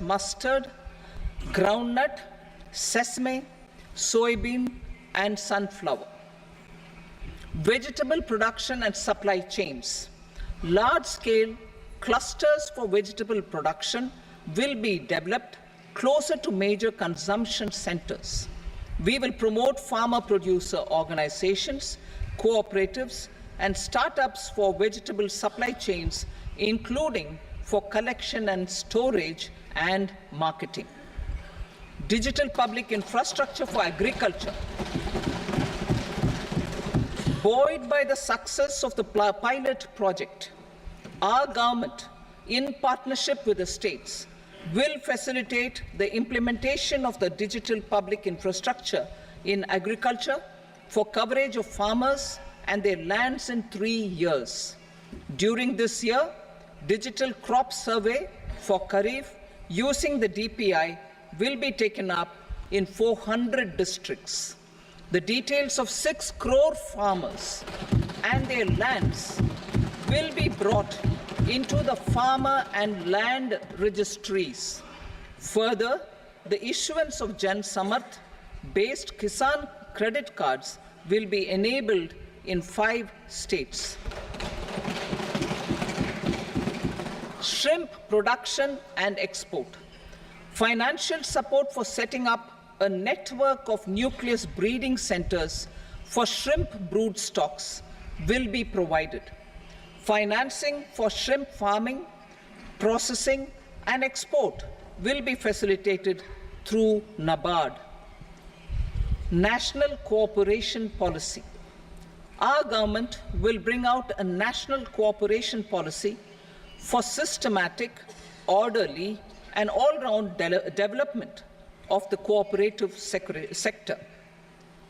mustard, groundnut, sesame, soybean, and sunflower. Vegetable production and supply chains. Large-scale clusters for vegetable production will be developed closer to major consumption centers. We will promote farmer-producer organizations, cooperatives, and startups for vegetable supply chains, including for collection and storage and marketing. Digital public infrastructure for agriculture. Buoyed by the success of the pilot project, our government, in partnership with the states, will facilitate the implementation of the digital public infrastructure in agriculture for coverage of farmers and their lands in 3 years. During this year, digital crop survey for Kharif using the DPI will be taken up in 400 districts. The details of 6 crore farmers and their lands will be brought into the farmer and land registries. Further, the issuance of Jan Samarth-based Kisan credit cards will be enabled in 5 states. Shrimp production and export. Financial support for setting up a network of nucleus breeding centers for shrimp brood stocks will be provided. Financing for shrimp farming, processing, and export will be facilitated through NABARD. National cooperation policy. Our government will bring out a national cooperation policy for systematic, orderly, and all-round development of the cooperative sector,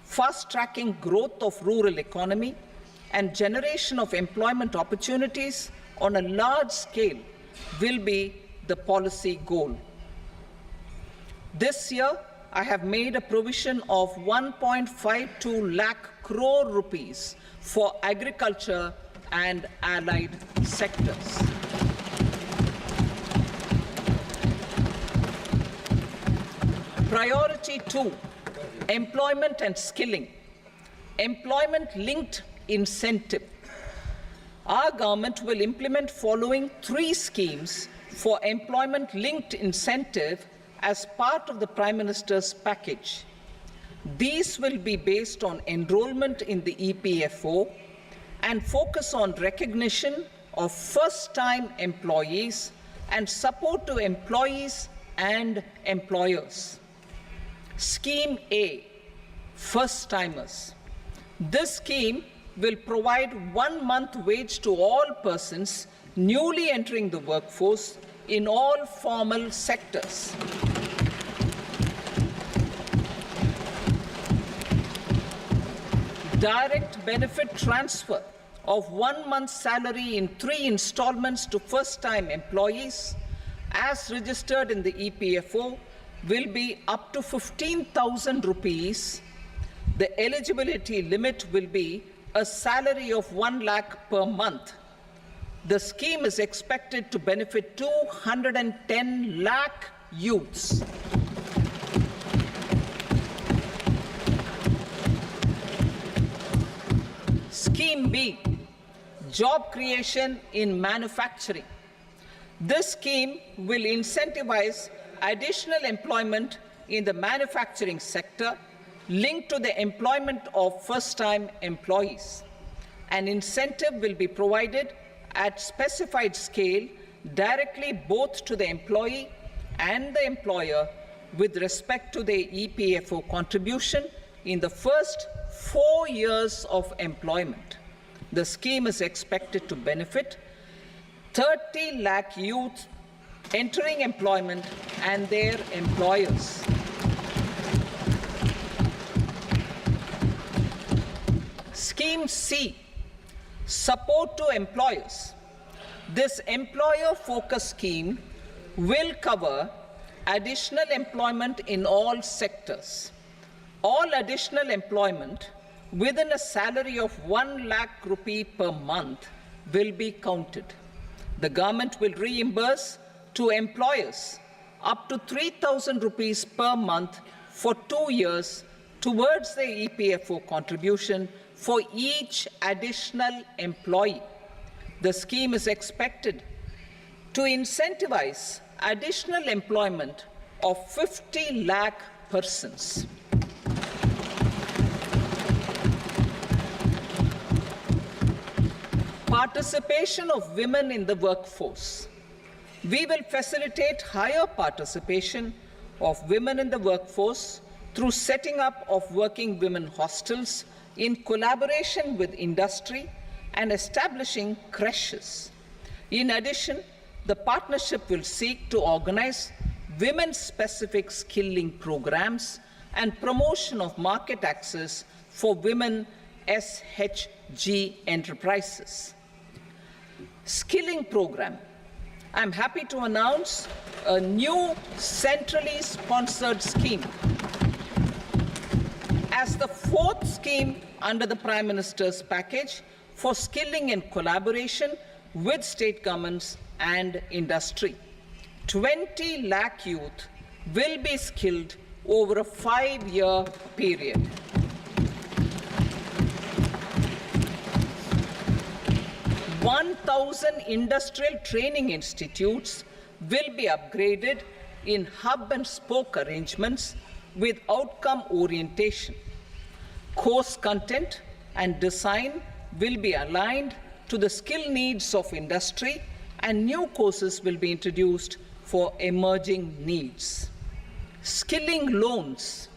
fast-tracking growth of rural economy and generation of employment opportunities on a large scale will be the policy goal. This year, I have made a provision of 1.52 lakh crore rupees for agriculture and allied sectors. Priority 2, employment and skilling. Employment-linked incentive. Our government will implement following 3 schemes for employment-linked incentive as part of the Prime Minister's package. These will be based on enrollment in the EPFO and focus on recognition of first-time employees and support to employees and employers. Scheme A, first-timers. This scheme will provide 1 month wage to all persons newly entering the workforce in all formal sectors. Direct benefit transfer of 1 month's salary in 3 installments to first-time employees as registered in the EPFO will be up to 15,000 rupees. The eligibility limit will be a salary of 1 lakh per month. The scheme is expected to benefit 210 lakh youths. Scheme B, job creation in manufacturing. This scheme will incentivize additional employment in the manufacturing sector linked to the employment of first-time employees. An incentive will be provided at specified scale directly both to the employee and the employer with respect to the EPFO contribution in the first 4 years of employment. The scheme is expected to benefit 30 lakh youth entering employment and their employers. Scheme C, support to employers. This employer-focused scheme will cover additional employment in all sectors. All additional employment within a salary of 1 lakh rupee per month will be counted. The government will reimburse to employers up to 3,000 rupees per month for 2 years towards the EPFO contribution for each additional employee. The scheme is expected to incentivize additional employment of 50 lakh persons. Participation of women in the workforce. We will facilitate higher participation of women in the workforce through setting up of working women hostels in collaboration with industry and establishing creches. In addition, the partnership will seek to organize women-specific skilling programs and promotion of market access for women SHG enterprises. Skilling program. I'm happy to announce a new centrally sponsored scheme as the fourth scheme under the Prime Minister's package for skilling in collaboration with state governments and industry. 20 lakh youth will be skilled over a 5-year period. (1,000 industrial training institutes will be upgraded in hub and spoke arrangements with outcome orientation. Course content and design will be aligned to the skill needs of industry, and new courses will be introduced for emerging needs. Skilling loans.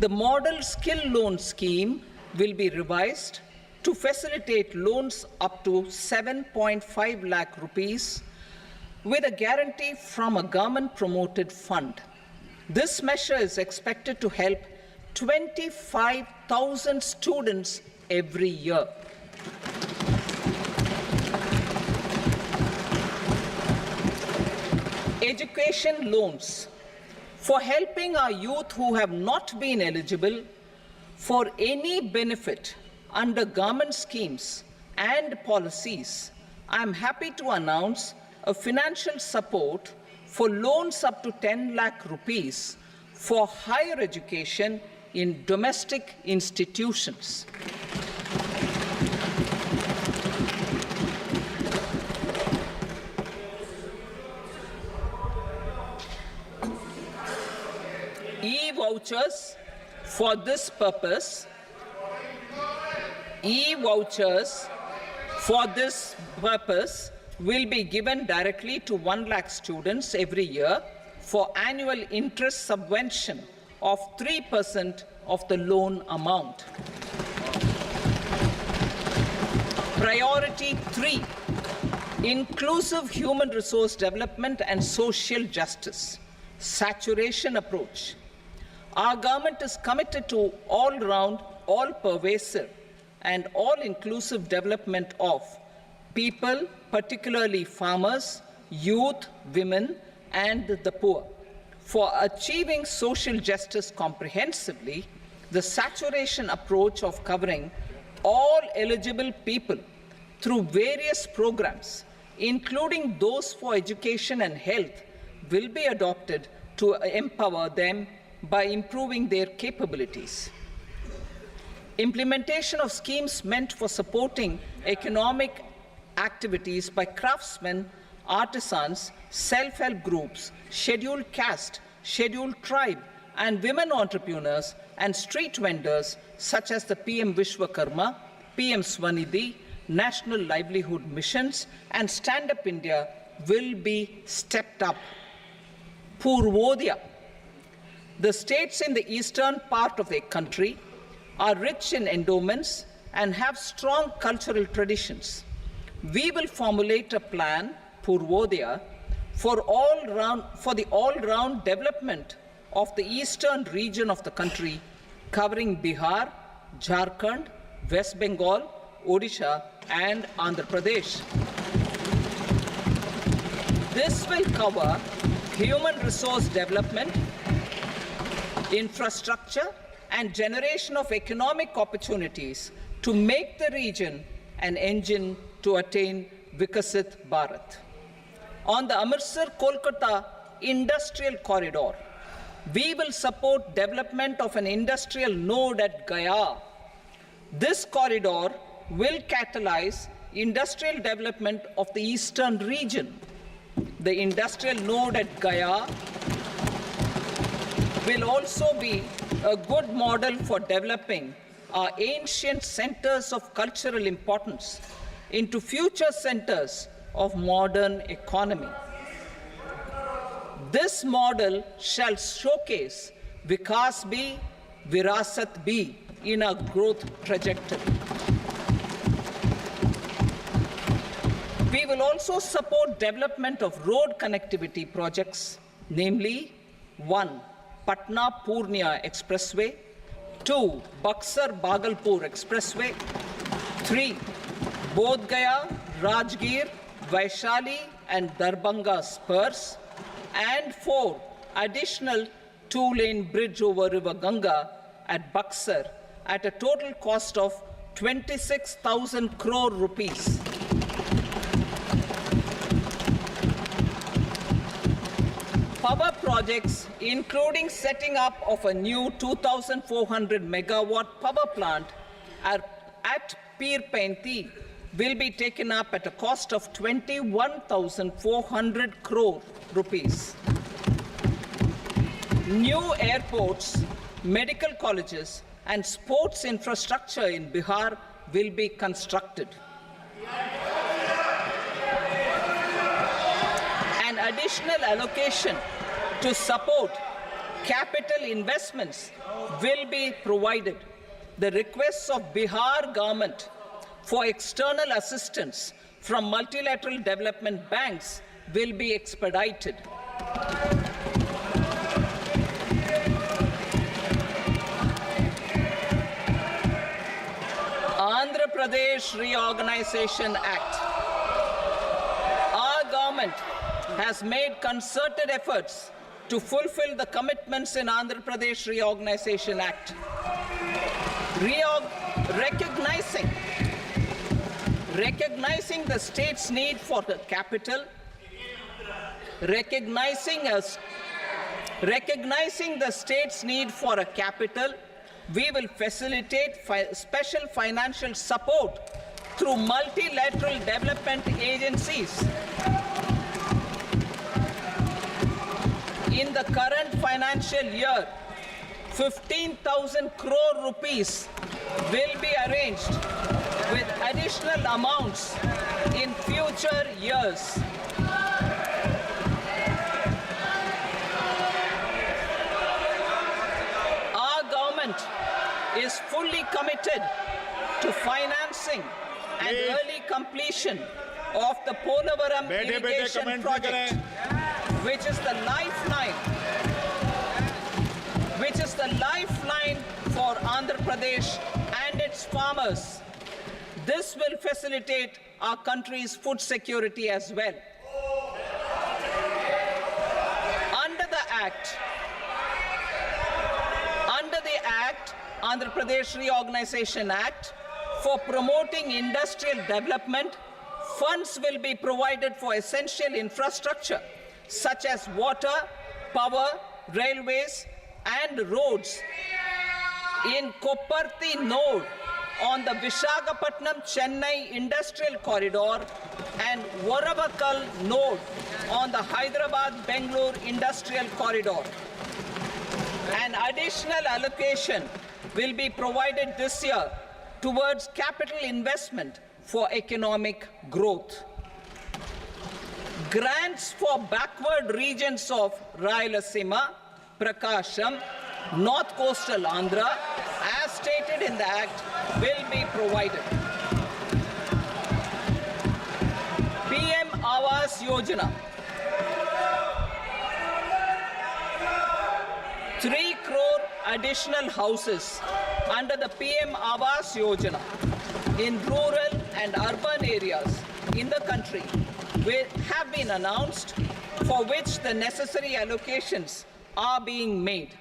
The model skill loan scheme will be revised to facilitate loans up to 7.5 lakh rupees with a guarantee from a government-promoted fund. This measure is expected to help 25,000 students every year. Education loans. For helping our youth who have not been eligible for any benefit under government schemes and policies, I am happy to announce a financial support for loans up to 10 lakh rupees for higher education in domestic institutions. E-vouchers for this purpose. E-vouchers for this purpose will be given directly to 1 lakh students every year for annual interest subvention of 3% of the loan amount. Priority 3, inclusive human resource development and social justice, saturation approach. Our government is committed to all-round, all-pervasive and all-inclusive development of people, particularly farmers, youth, women, and the poor. For achieving social justice comprehensively, the saturation approach of covering all eligible people through various programs, including those for education and health, will be adopted to empower them by improving their capabilities. Implementation of schemes meant for supporting economic activities by craftsmen, artisans, self-help groups, scheduled caste, scheduled tribe, and women entrepreneurs and street vendors such as the PM Vishwakarma, PM Swanidhi, National Livelihood Missions, and Stand Up India will be stepped up. Purvodaya. The states in the eastern part of the country are rich in endowments and have strong cultural traditions. We will formulate a plan, Purvodaya, for the all-round development of the eastern region of the country, covering Bihar, Jharkhand, West Bengal, Odisha, and Andhra Pradesh. This will cover human resource development, infrastructure, and generation of economic opportunities to make the region an engine to attain Vikasit Bharat. On the Amritsar-Kolkata industrial corridor. We will support development of an industrial node at Gaya. This corridor will catalyze industrial development of the eastern region. The industrial node at Gaya will also be a good model for developing our ancient centers of cultural importance into future centers of modern economy. This model shall showcase Vikas B, Virasat B in our growth trajectory. We will also support development of road connectivity projects, namely 1. Patna-Purnia Expressway, 2. Buxar-Bhagalpur Expressway, 3. Bodh Gaya, Rajgir, Vaishali and Darbhanga spurs, and 4. Additional 2-lane bridge over River Ganga at Buxar at a total cost of 26,000 crore rupees. Power projects, including setting up of a new 2,400 megawatt power plant at Pir Painti, will be taken up at a cost of 21,400 crore rupees. New airports, medical colleges, and sports infrastructure in Bihar will be constructed. An additional allocation to support capital investments will be provided. The requests of Bihar government for external assistance from multilateral development banks will be expedited. Andhra Pradesh Reorganization Act. Our government has made concerted efforts to fulfill the commitments in Andhra Pradesh Reorganization Act. Recognizing the state's need for the capital, recognizing the state's need for a capital, we will facilitate special financial support through multilateral development agencies. In the current financial year, 15,000 crore rupees will be arranged with additional amounts in future years. Our government is fully committed to financing and early completion of the Polavaram irrigation project, which is the lifeline for Andhra Pradesh and its farmers. This will facilitate our country's food security as well. Under the Andhra Pradesh Reorganization Act, for promoting industrial development, funds will be provided for essential infrastructure such as water, power, railways, and roads in Kopparthi node on the Visakhapatnam-Chennai industrial corridor and Varavakal node on the Hyderabad-Bengaluru industrial corridor. An additional allocation will be provided this year towards capital investment for economic growth. Grants for backward regions of Rayalaseema, Prakasham, North Coastal Andhra, as stated in the Act, will be provided. PM Awas Yojana. 3 crore additional houses under the PM Awas Yojana in rural and urban areas in the country have been announced, for which the necessary allocations are being made.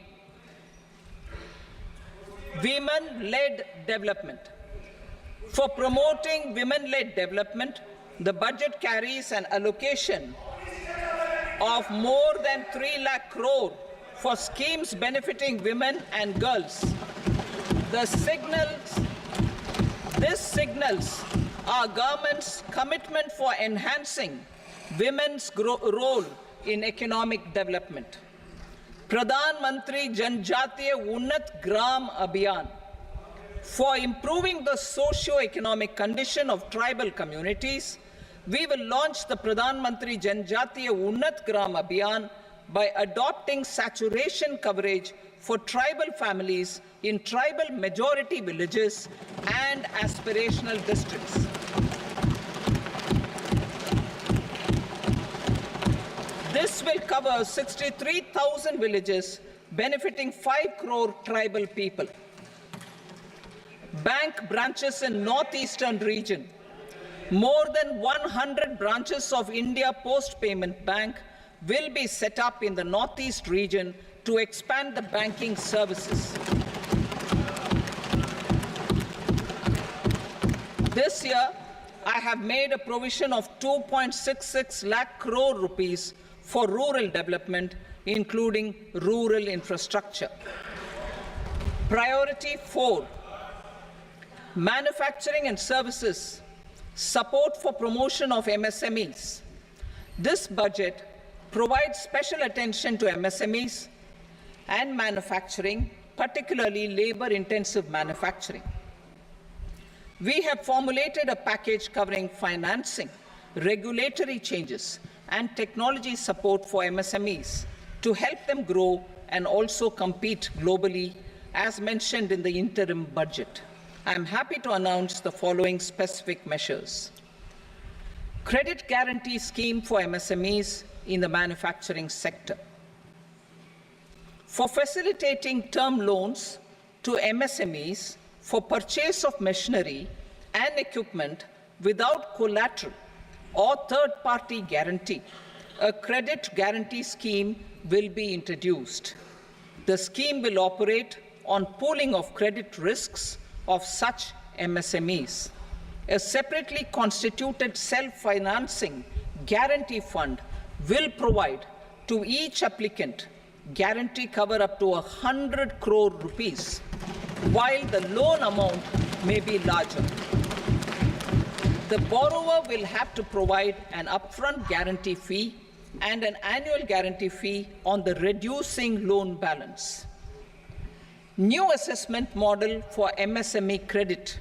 Women-led development. For promoting women-led development, the budget carries an allocation of more than 3 lakh crore for schemes benefiting women and girls. This signals our government's commitment for enhancing women's role in economic development. Pradhan Mantri Janjatiya Unnat Gram Abhiyan, for improving the socio-economic condition of tribal communities, we will launch the Pradhan Mantri Janjatiya Unnat Gram Abhiyan by adopting saturation coverage for tribal families in tribal majority villages and aspirational districts. This will cover 63,000 villages, benefiting 5 crore tribal people. Bank branches in northeastern region. More than 100 branches of India Post Payment Bank will be set up in the northeast region to expand the banking services. This year, I have made a provision of 2.66 lakh crore rupees for rural development, including rural infrastructure. Priority 4, manufacturing and services, support for promotion of MSMEs. This budget provides special attention to MSMEs and manufacturing, particularly labor-intensive manufacturing. We have formulated a package covering financing, regulatory changes, and technology support for MSMEs to help them grow and also compete globally, as mentioned in the interim budget. I am happy to announce the following specific measures. Credit guarantee scheme for MSMEs in the manufacturing sector. For facilitating term loans to MSMEs for purchase of machinery and equipment without collateral or third-party guarantee, a credit guarantee scheme will be introduced. The scheme will operate on pooling of credit risks of such MSMEs. A separately constituted self-financing guarantee fund will provide to each applicant guarantee cover up to 100 crore rupees, while the loan amount may be larger. The borrower will have to provide an upfront guarantee fee and an annual guarantee fee on the reducing loan balance. New assessment model for MSME credit.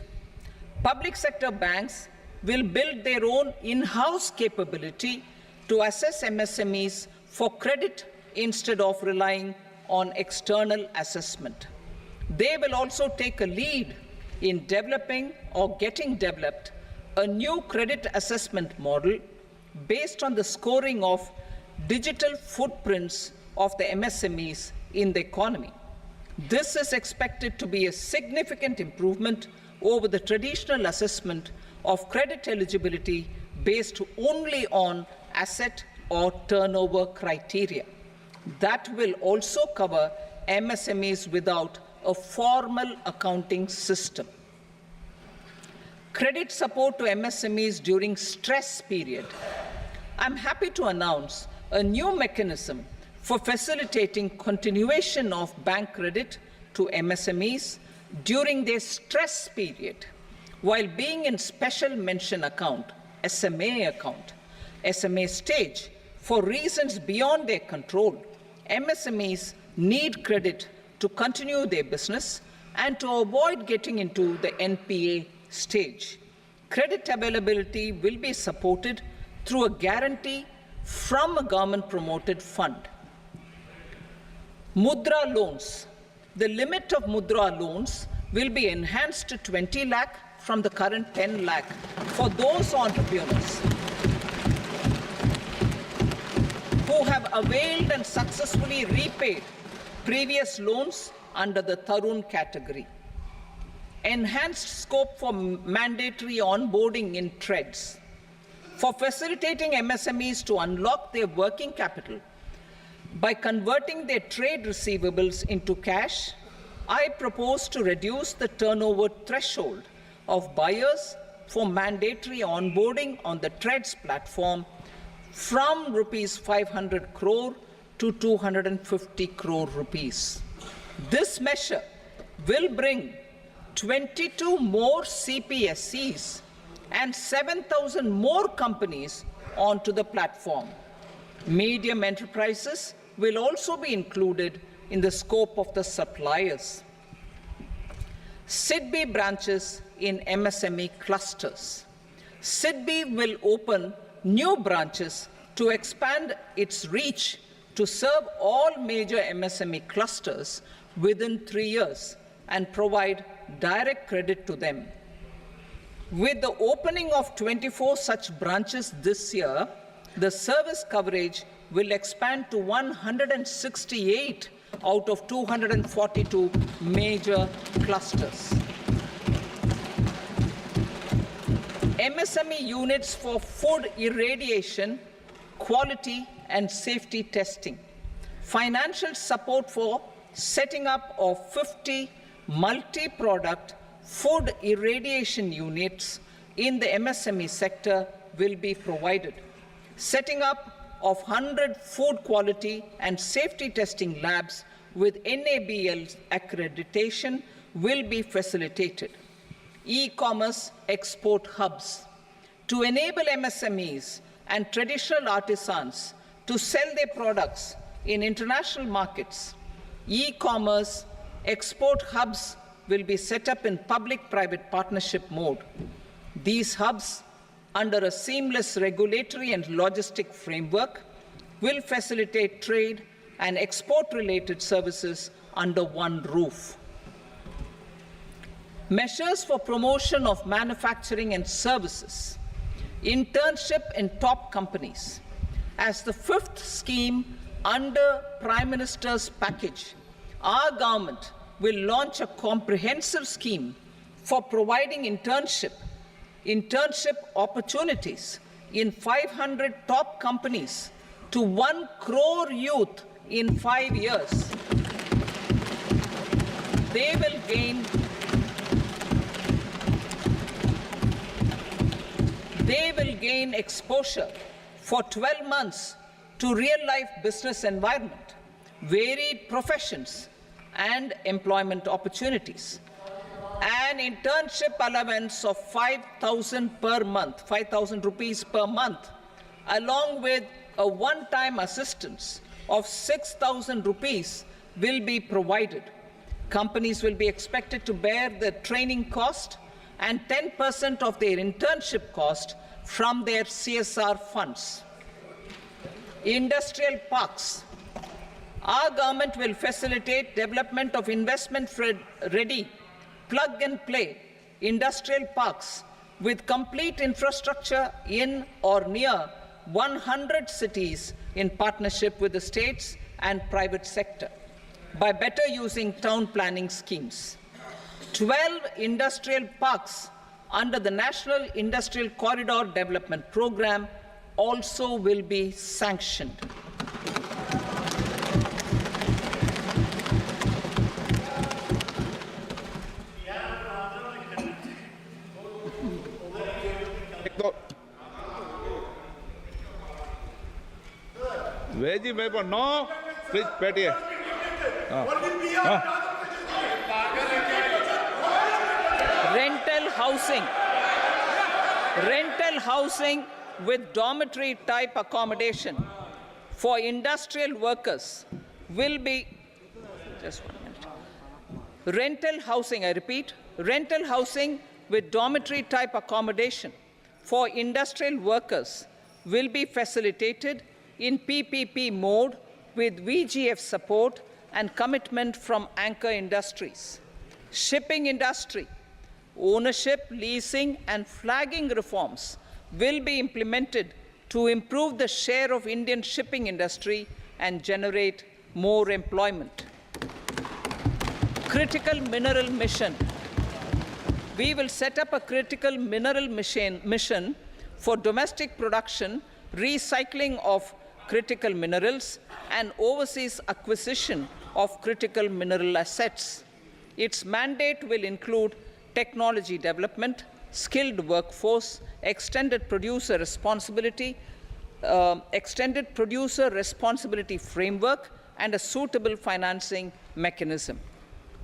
Public sector banks will build their own in-house capability to assess MSMEs for credit instead of relying on external assessment. They will also take a lead in developing or getting developed a new credit assessment model based on the scoring of digital footprints of the MSMEs in the economy. This is expected to be a significant improvement over the traditional assessment of credit eligibility based only on asset or turnover criteria. That will also cover MSMEs without a formal accounting system. Credit support to MSMEs during stress period. I'm happy to announce a new mechanism for facilitating continuation of bank credit to MSMEs during their stress period while being in special mention account, SMA stage, for reasons beyond their control. MSMEs need credit to continue their business and to avoid getting into the NPA stage. Credit availability will be supported through a guarantee from a government-promoted fund. Mudra loans. The limit of Mudra loans will be enhanced to 20 lakh from the current 10 lakh for those entrepreneurs who have availed and successfully repaid previous loans under the Tarun category. Enhanced scope for mandatory onboarding in trades. For facilitating MSMEs to unlock their working capital by converting their trade receivables into cash, I propose to reduce the turnover threshold of buyers for mandatory onboarding on the trades platform from rupees 500 crore to 250 crore rupees. This measure will bring 22 more CPSCs and 7,000 more companies onto the platform. Medium enterprises will also be included in the scope of the suppliers. SIDBI branches in MSME clusters. SIDBI will open new branches to expand its reach to serve all major MSME clusters within 3 years and provide direct credit to them. With the opening of 24 such branches this year, the service coverage will expand to 168 out of 242 major clusters. MSME units for food irradiation, quality and safety testing. Financial support for setting up of 50 multi-product food irradiation units in the MSME sector will be provided. Setting up of 100 food quality and safety testing labs with NABL accreditation will be facilitated. E-commerce export hubs. To enable MSMEs and traditional artisans to sell their products in international markets, e-commerce export hubs will be set up in public-private partnership mode. These hubs, under a seamless regulatory and logistic framework, will facilitate trade and export-related services under one roof. Measures for promotion of manufacturing and services. Internship in top companies. As the fifth scheme under Prime Minister's package, our government will launch a comprehensive scheme for providing internship opportunities in 500 top companies to 1 crore youth in 5 years. They will gain exposure for 12 months to real-life business environment, varied professions, and employment opportunities. An internship allowance of 5,000 per month, 5,000 rupees per month, along with a one-time assistance of 6,000 rupees will be provided. Companies will be expected to bear the training cost and 10% of their internship cost from their CSR funds. Industrial parks. Our government will facilitate development of investment-ready, plug-and-play industrial parks with complete infrastructure in or near 100 cities in partnership with the states and private sector by better using town planning schemes. 12 industrial parks under the National Industrial Corridor Development Program also will be sanctioned. Veji paper, no. Please, Petty. Rental housing with dormitory type accommodation for industrial workers will be, just 1 minute. Rental housing, I repeat, rental housing with dormitory type accommodation for industrial workers will be facilitated in PPP mode with VGF support and commitment from anchor industries. Shipping industry, ownership, leasing and flagging reforms will be implemented to improve the share of Indian shipping industry and generate more employment. Critical mineral mission. We will set up a critical mineral mission for domestic production, recycling of critical minerals, and overseas acquisition of critical mineral assets. Its mandate will include technology development, skilled workforce, extended producer responsibility, extended producer responsibility framework and a suitable financing mechanism.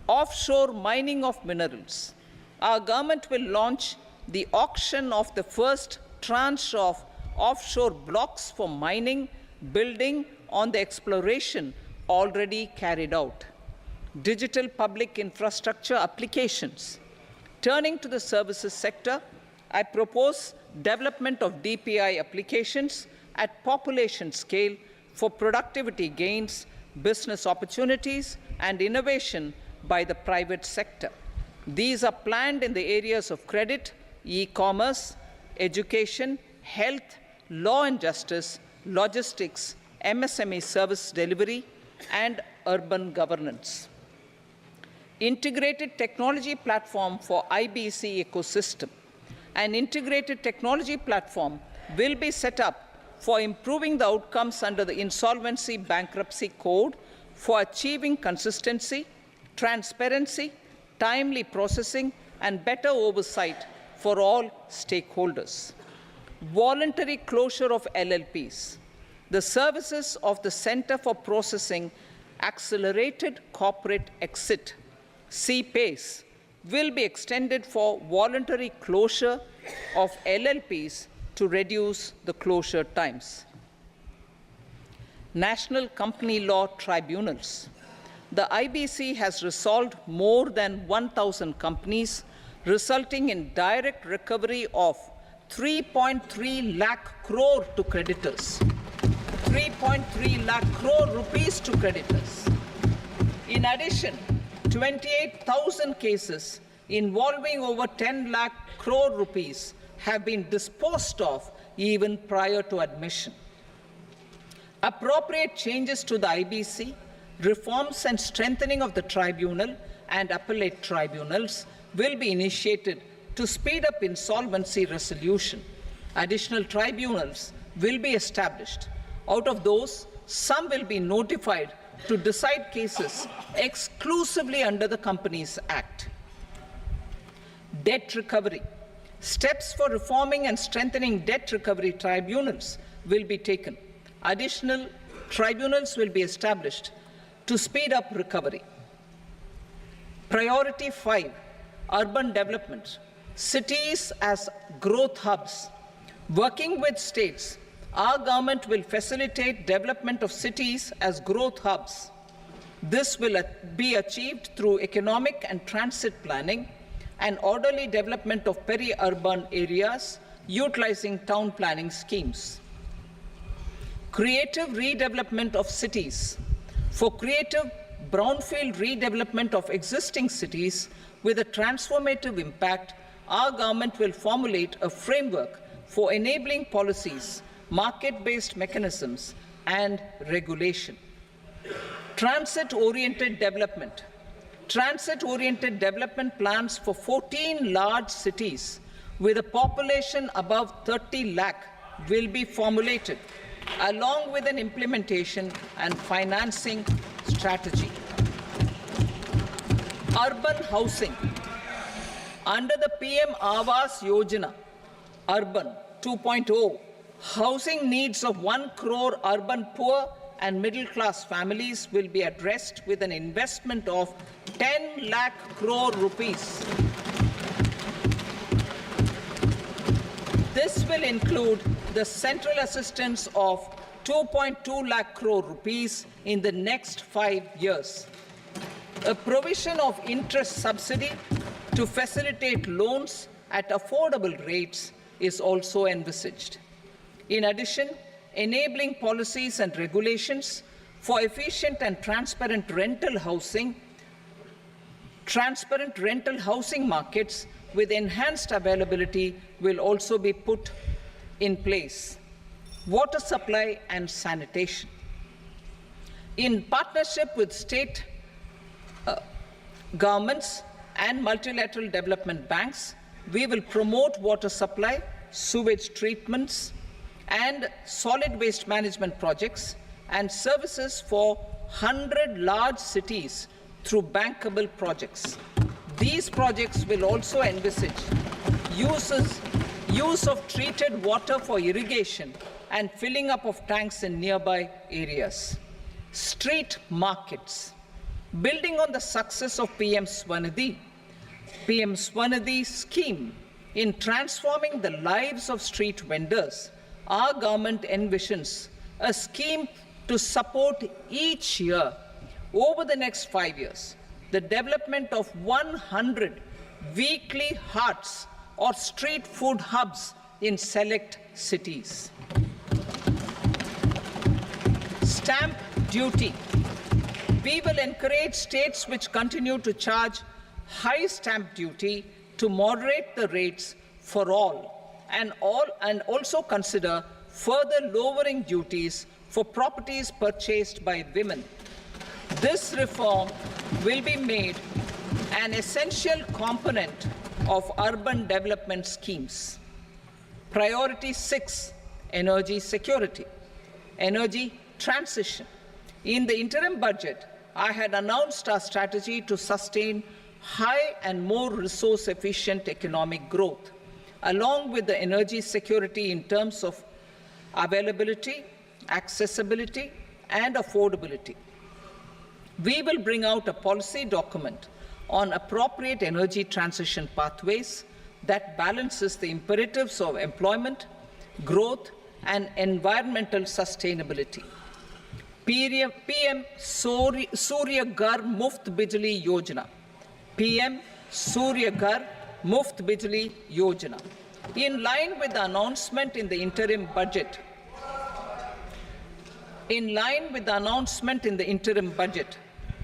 Offshore mining of minerals. Our government will launch the auction of the first tranche of offshore blocks for mining, building on the exploration already carried out. Digital public infrastructure applications. Turning to the services sector, I propose development of DPI applications at population scale for productivity gains, business opportunities, and innovation by the private sector. These are planned in the areas of credit, e-commerce, education, health, law and justice, logistics, MSME service delivery, and urban governance. Integrated technology platform for IBC ecosystem. An integrated technology platform will be set up for improving the outcomes under the Insolvency Bankruptcy Code for achieving consistency, transparency, timely processing, and better oversight for all stakeholders. Voluntary closure of LLPs. The services of the Center for Processing Accelerated Corporate Exit, CPACE, will be extended for voluntary closure of LLPs to reduce the closure times. National Company Law Tribunals. The IBC has resolved more than 1,000 companies, resulting in direct recovery of 3.3 lakh crore to creditors. 3.3 lakh crore rupees to creditors. In addition, 28,000 cases involving over 10 lakh crore rupees have been disposed of even prior to admission. Appropriate changes to the IBC, reforms and strengthening of the tribunal and appellate tribunals will be initiated to speed up insolvency resolution. Additional tribunals will be established. Out of those, some will be notified to decide cases exclusively under the Companies Act. Debt recovery. Steps for reforming and strengthening debt recovery tribunals will be taken. Additional tribunals will be established to speed up recovery. Priority 5, urban development. Cities as growth hubs. Working with states, our government will facilitate development of cities as growth hubs. This will be achieved through economic and transit planning and orderly development of peri-urban areas utilizing town planning schemes. Creative redevelopment of cities. For creative brownfield redevelopment of existing cities with a transformative impact, our government will formulate a framework for enabling policies, market-based mechanisms, and regulation. Transit-oriented development. Transit-oriented development plans for 14 large cities with a population above 30 lakh will be formulated, along with an implementation and financing strategy. Urban housing. Under the PM Awas Yojana, Urban 2.0, housing needs of 1 crore urban poor and middle-class families will be addressed with an investment of 10 lakh crore rupees. This will include the central assistance of 2.2 lakh crore rupees in the next 5 years. A provision of interest subsidy to facilitate loans at affordable rates is also envisaged. In addition, enabling policies and regulations for efficient and transparent rental housing markets with enhanced availability will also be put in place. Water supply and sanitation. In partnership with state governments and multilateral development banks, we will promote water supply, sewage treatments, and solid waste management projects and services for 100 large cities through bankable projects. These projects will also envisage use of treated water for irrigation and filling up of tanks in nearby areas. Street markets. Building on the success of PM Swanidhi scheme in transforming the lives of street vendors, our government envisions a scheme to support each year over the next 5 years the development of 100 weekly hearts or street food hubs in select cities. Stamp duty. We will encourage states which continue to charge high stamp duty to moderate the rates for all and also consider further lowering duties for properties purchased by women. This reform will be made an essential component of urban development schemes. Priority 6, energy security, energy transition. In the interim budget, I had announced our strategy to sustain high and more resource-efficient economic growth, along with the energy security in terms of availability, accessibility, and affordability. We will bring out a policy document on appropriate energy transition pathways that balances the imperatives of employment, growth, and environmental sustainability. PM Surya Ghar Muft Bijli Yojana. PM Surya Ghar Muft Bijli Yojana. In line with the announcement in the interim budget,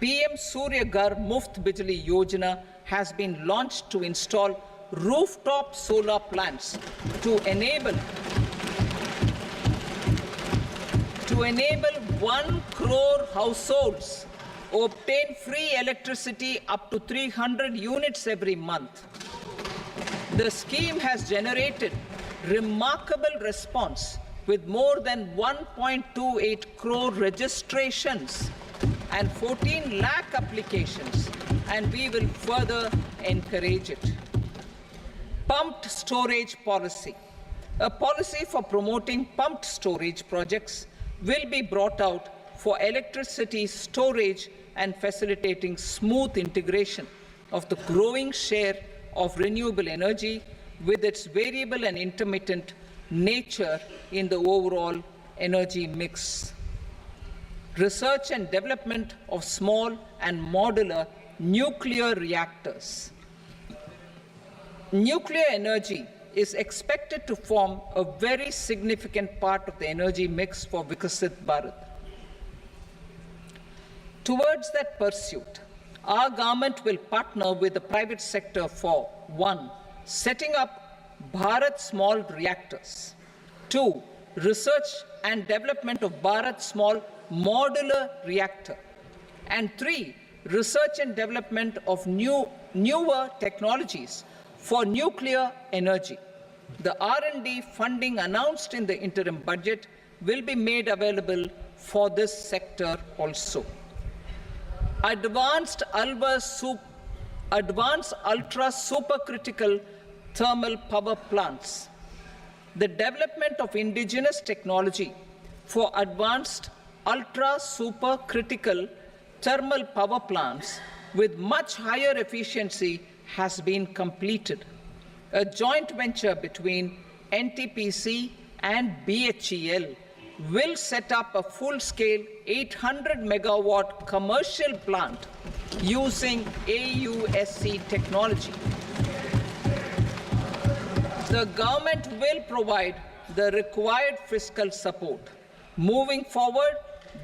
PM Surya Ghar Muft Bijli Yojana has been launched to install rooftop solar plants to enable 1 crore households obtain free electricity up to 300 units every month. The scheme has generated remarkable response with more than 1.28 crore registrations and 14 lakh applications, and we will further encourage it. Pumped storage policy. A policy for promoting pumped storage projects will be brought out for electricity storage and facilitating smooth integration of the growing share of renewable energy with its variable and intermittent nature in the overall energy mix. Research and development of small and modular nuclear reactors. Nuclear energy is expected to form a very significant part of the energy mix for Vikasit Bharat. Towards that pursuit, our government will partner with the private sector for 1. Setting up Bharat Small Reactors, 2. Research and development of Bharat Small Modular Reactor, and 3. Research and development of newer technologies for nuclear energy. The R&D funding announced in the interim budget will be made available for this sector also. Advanced ultra supercritical thermal power plants. The development of indigenous technology for advanced ultra supercritical thermal power plants with much higher efficiency has been completed. A joint venture between NTPC and BHEL will set up a full-scale 800 megawatt commercial plant using AUSC technology. The government will provide the required fiscal support. Moving forward,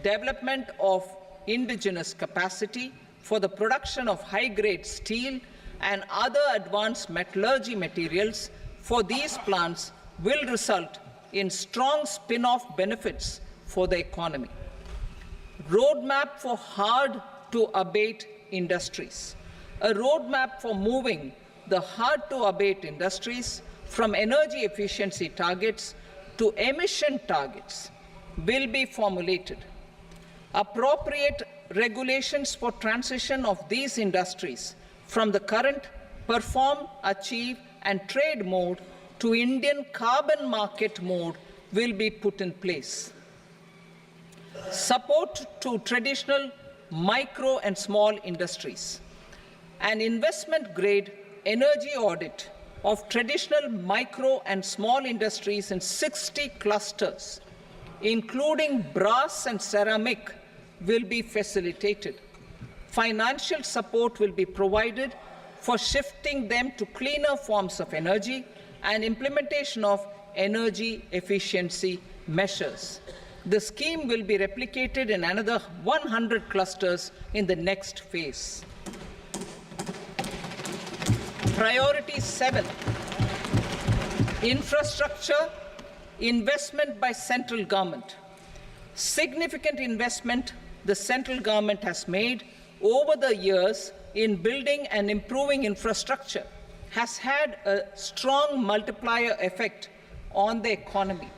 development of indigenous capacity for the production of high-grade steel and other advanced metallurgy materials for these plants will result in strong spin-off benefits for the economy. Roadmap for hard-to-abate industries. A roadmap for moving the hard-to-abate industries from energy efficiency targets to emission targets will be formulated. Appropriate regulations for transition of these industries from the current perform, achieve, and trade mode to Indian carbon market mode will be put in place. Support to traditional micro and small industries. An investment-grade energy audit of traditional micro and small industries in 60 clusters, including brass and ceramic, will be facilitated. Financial support will be provided for shifting them to cleaner forms of energy and implementation of energy efficiency measures. The scheme will be replicated in another 100 clusters in the next phase. Priority 7, infrastructure investment by central government. Significant investment the central government has made over the years in building and improving infrastructure has had a strong multiplier effect on the economy.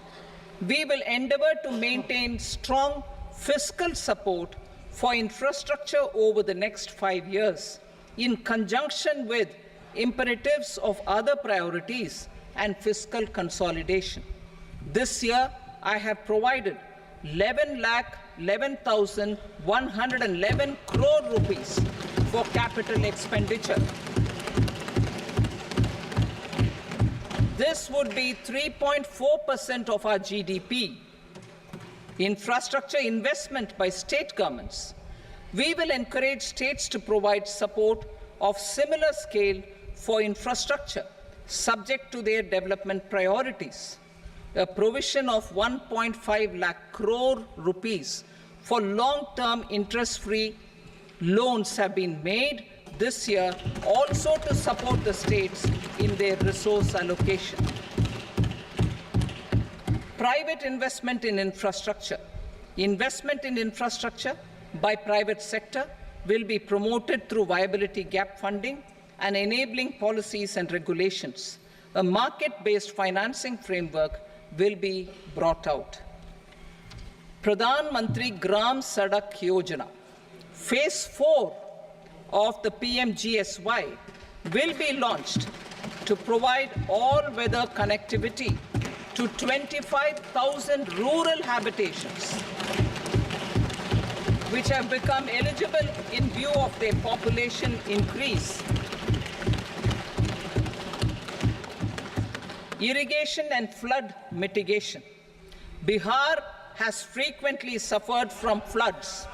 We will endeavor to maintain strong fiscal support for infrastructure over the next 5 years in conjunction with imperatives of other priorities and fiscal consolidation. This year, I have provided 11,11,111 crore rupees for capital expenditure. This would be 3.4% of our GDP. Infrastructure investment by state governments. We will encourage states to provide support of similar scale for infrastructure, subject to their development priorities. A provision of 1.5 lakh crore rupees for long-term interest-free loans have been made this year also to support the states in their resource allocation. Private investment in infrastructure. Investment in infrastructure by private sector will be promoted through viability gap funding and enabling policies and regulations. A market-based financing framework will be brought out. Pradhan Mantri Gram Sadak Yojana, Phase 4 of the PMGSY will be launched to provide all-weather connectivity to 25,000 rural habitations, which have become eligible in view of their population increase. Irrigation and flood mitigation. Bihar has frequently suffered from floods,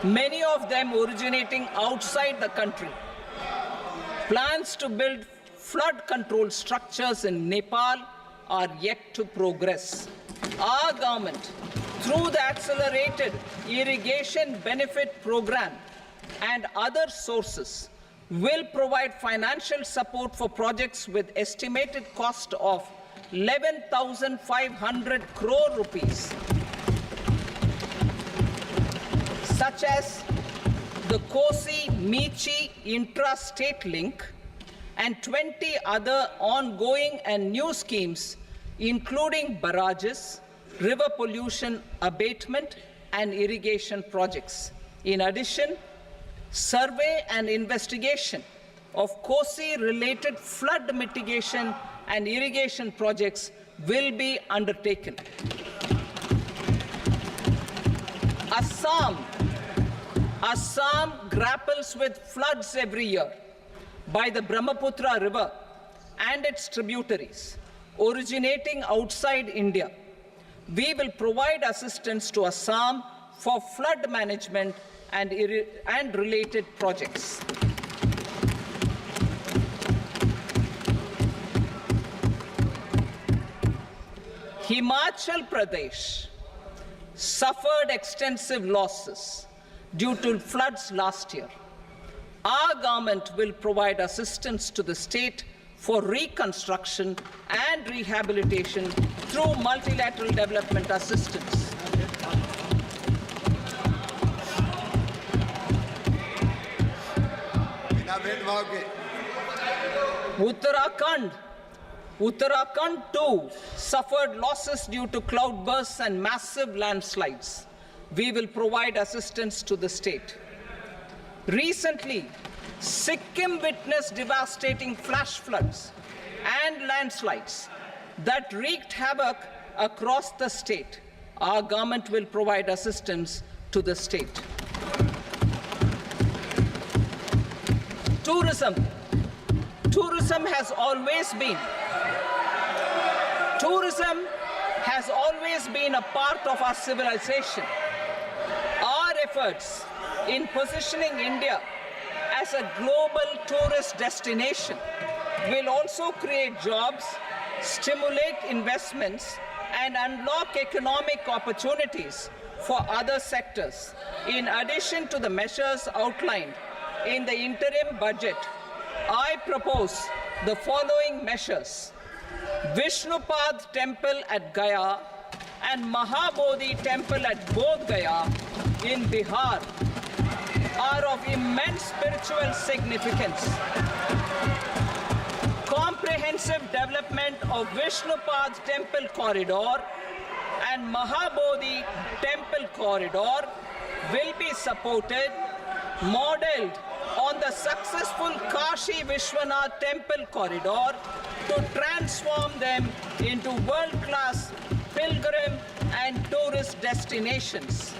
many of them originating outside the country. Plans to build flood control structures in Nepal are yet to progress. Our government, through the Accelerated Irrigation Benefit Program and other sources, will provide financial support for projects with estimated cost of 11,500 crore rupees, such as the Kosi-Michi intra-state link and 20 other ongoing and new schemes, including barrages, river pollution abatement, and irrigation projects. In addition, survey and investigation of Kosi-related flood mitigation and irrigation projects will be undertaken. Assam grapples with floods every year by the Brahmaputra River and its tributaries originating outside India. We will provide assistance to Assam for flood management and related projects. Himachal Pradesh suffered extensive losses due to floods last year. Our government will provide assistance to the state for reconstruction and rehabilitation through multilateral development assistance. Uttarakhand too suffered losses due to cloudbursts and massive landslides. We will provide assistance to the state. Recently, Sikkim witnessed devastating flash floods and landslides that wreaked havoc across the state, our government will provide assistance to the state. Tourism. Tourism has always been a part of our civilization. Our efforts in positioning India as a global tourist destination will also create jobs, stimulate investments, and unlock economic opportunities for other sectors. In addition to the measures outlined in the interim budget, I propose the following measures. Vishnupad Temple at Gaya and Mahabodhi Temple at Bodh Gaya in Bihar are of immense spiritual significance. Comprehensive development of Vishnupad Temple Corridor and Mahabodhi Temple Corridor will be supported, modeled on the successful Kashi Vishwanath Temple Corridor to transform them into world-class pilgrim and tourist destinations.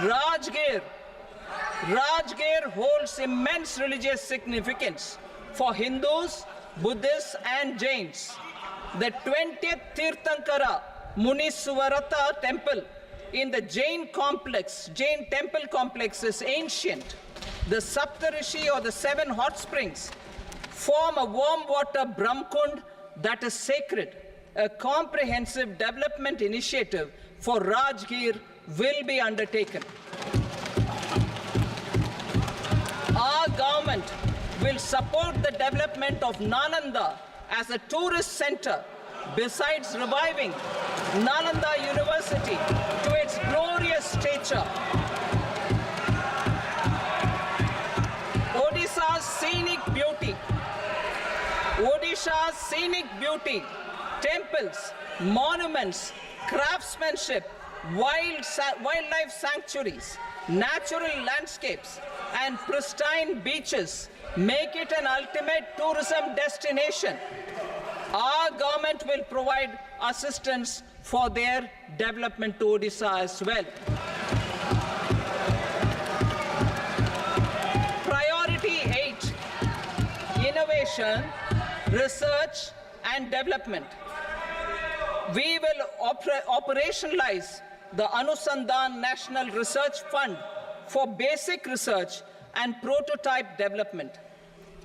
Rajgir holds immense religious significance for Hindus, Buddhists, and Jains. The 20th Tirthankara Muniswarata temple in the Jain temple complex is ancient. The Saptarishi, or the 7 hot springs, form a warm water Brahmkund that is sacred. A comprehensive development initiative for Rajgir will be undertaken. Our government will support the development of Nalanda as a tourist center, besides reviving Nalanda University to its glorious stature. Odisha's scenic beauty, temples, monuments, craftsmanship, wildlife sanctuaries, natural landscapes, and pristine beaches make it an ultimate tourism destination. Our government will provide assistance for their development to Odisha as well. Priority 8, innovation, research and development. We will operationalize the Anusandhan National Research Fund for basic research and prototype development.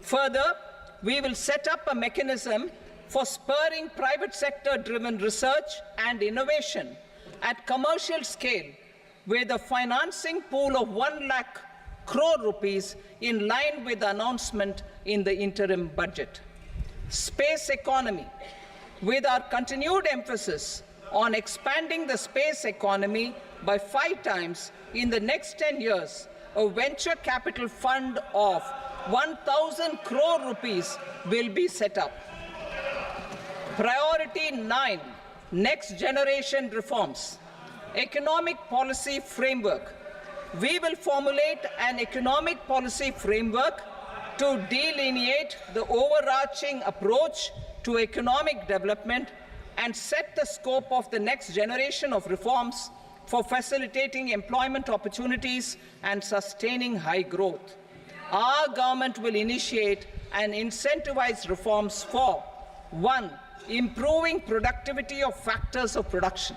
Further, we will set up a mechanism for spurring private sector-driven research and innovation at commercial scale, with a financing pool of 1 lakh crore rupees in line with the announcement in the interim budget. Space economy. With our continued emphasis on expanding the space economy by 5 times in the next 10 years, a venture capital fund of 1,000 crore rupees will be set up. Priority 9, next generation reforms. Economic policy framework. We will formulate an economic policy framework to delineate the overarching approach to economic development and set the scope of the next generation of reforms for facilitating employment opportunities and sustaining high growth. Our government will initiate and incentivize reforms for 1. Improving productivity of factors of production,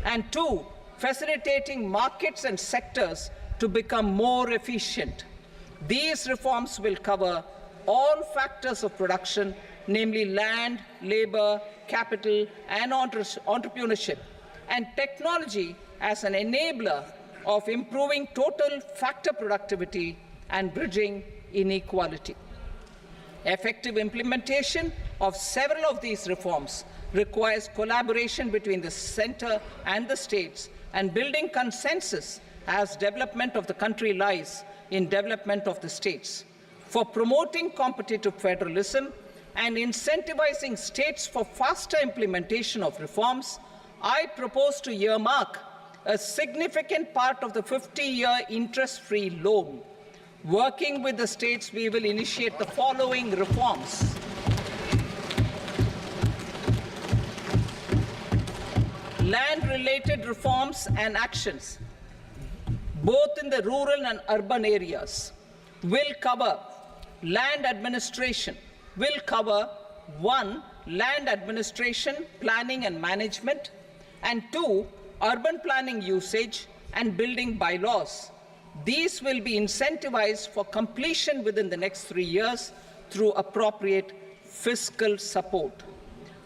and 2. Facilitating markets and sectors to become more efficient. These reforms will cover all factors of production, namely land, labor, capital, and entrepreneurship, and technology as an enabler of improving total factor productivity and bridging inequality. Effective implementation of several of these reforms requires collaboration between the center and the states, and building consensus as development of the country lies in development of the states. For promoting competitive federalism and incentivizing states for faster implementation of reforms, I propose to earmark a significant part of the 50-year interest-free loan. Working with the states, we will initiate the following reforms. land-related reforms and actions, both in the rural and urban areas, will cover land administration, will cover 1. Land administration, planning and management, and 2. Urban planning usage and building bylaws. These will be incentivized for completion within the next 3 years through appropriate fiscal support.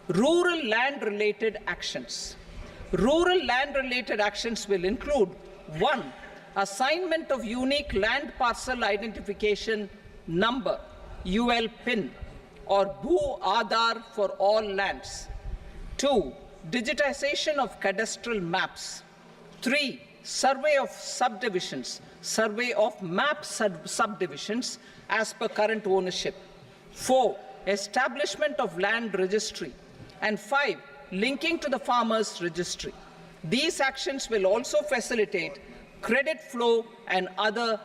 Rural land-related actions. Rural land-related actions will include 1. Assignment of unique land parcel identification number, UL PIN, or Bhu Aadhaar for all lands. 2. Digitization of cadastral maps. 3. Survey of subdivisions, survey of map subdivisions as per current ownership. 4. Establishment of land registry. And 5. Linking to the farmers registry. These actions will also facilitate credit flow and other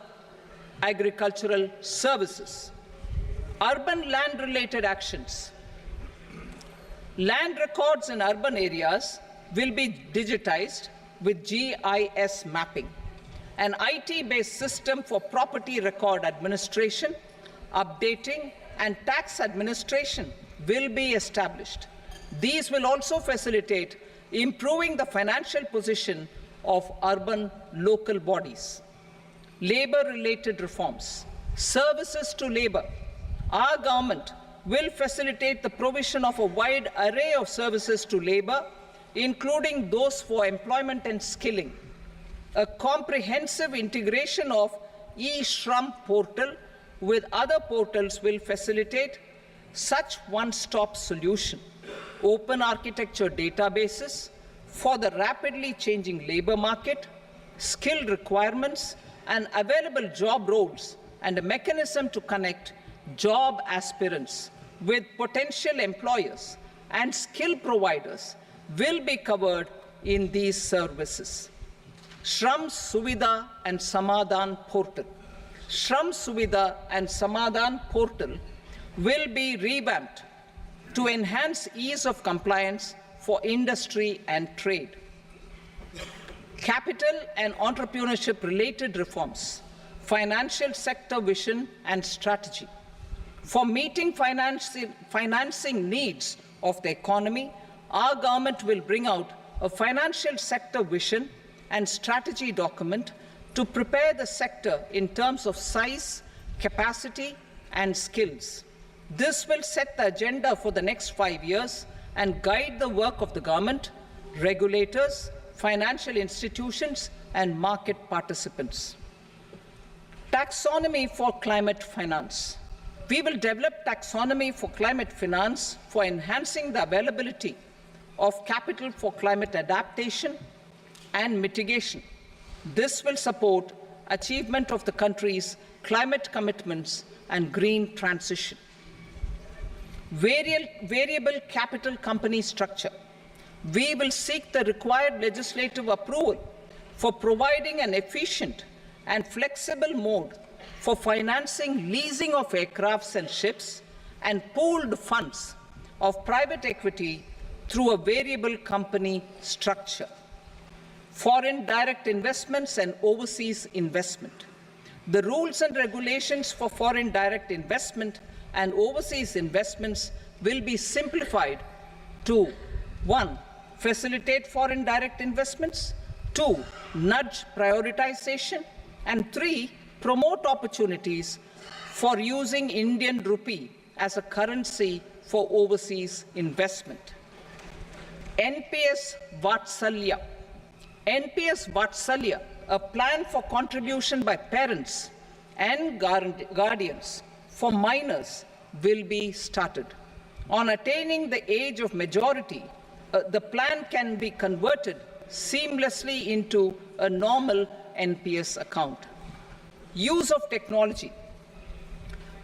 agricultural services. Urban land-related actions. Land records in urban areas will be digitized with GIS mapping. An IT-based system for property record administration, updating, and tax administration will be established. These will also facilitate improving the financial position of urban local bodies. Labor-related reforms. Services to labor. Our government will facilitate the provision of a wide array of services to labor, including those for employment and skilling. A comprehensive integration of e-Shram portal with other portals will facilitate such one-stop solution. Open architecture databases for the rapidly changing labor market, skill requirements, and available job roles, and a mechanism to connect job aspirants with potential employers and skill providers will be covered in these services. Shram Suvidha and Samadhan portal. Shram Suvidha and Samadhan portal will be revamped to enhance ease of compliance for industry and trade. Capital and entrepreneurship related reforms, financial sector vision and strategy. For meeting financing needs of the economy, our government will bring out a financial sector vision and strategy document to prepare the sector in terms of size, capacity, and skills. This will set the agenda for the next 5 years and guide the work of the government, regulators, financial institutions, and market participants. Taxonomy for climate finance. We will develop taxonomy for climate finance for enhancing the availability of capital for climate adaptation and mitigation. This will support achievement of the country's climate commitments and green transition. Variable capital company structure. We will seek the required legislative approval for providing an efficient and flexible mode for financing leasing of aircrafts and ships and pooled funds of private equity through a variable company structure. Foreign direct investments and overseas investment. The rules and regulations for foreign direct investment and overseas investments will be simplified to 1. Facilitate foreign direct investments, 2. Nudge prioritization, and 3. Promote opportunities for using Indian rupee as a currency for overseas investment. NPS Vatsalya. NPS Vatsalya, a plan for contribution by parents and guardians for minors, will be started. On attaining the age of majority, the plan can be converted seamlessly into a normal NPS account. Use of technology.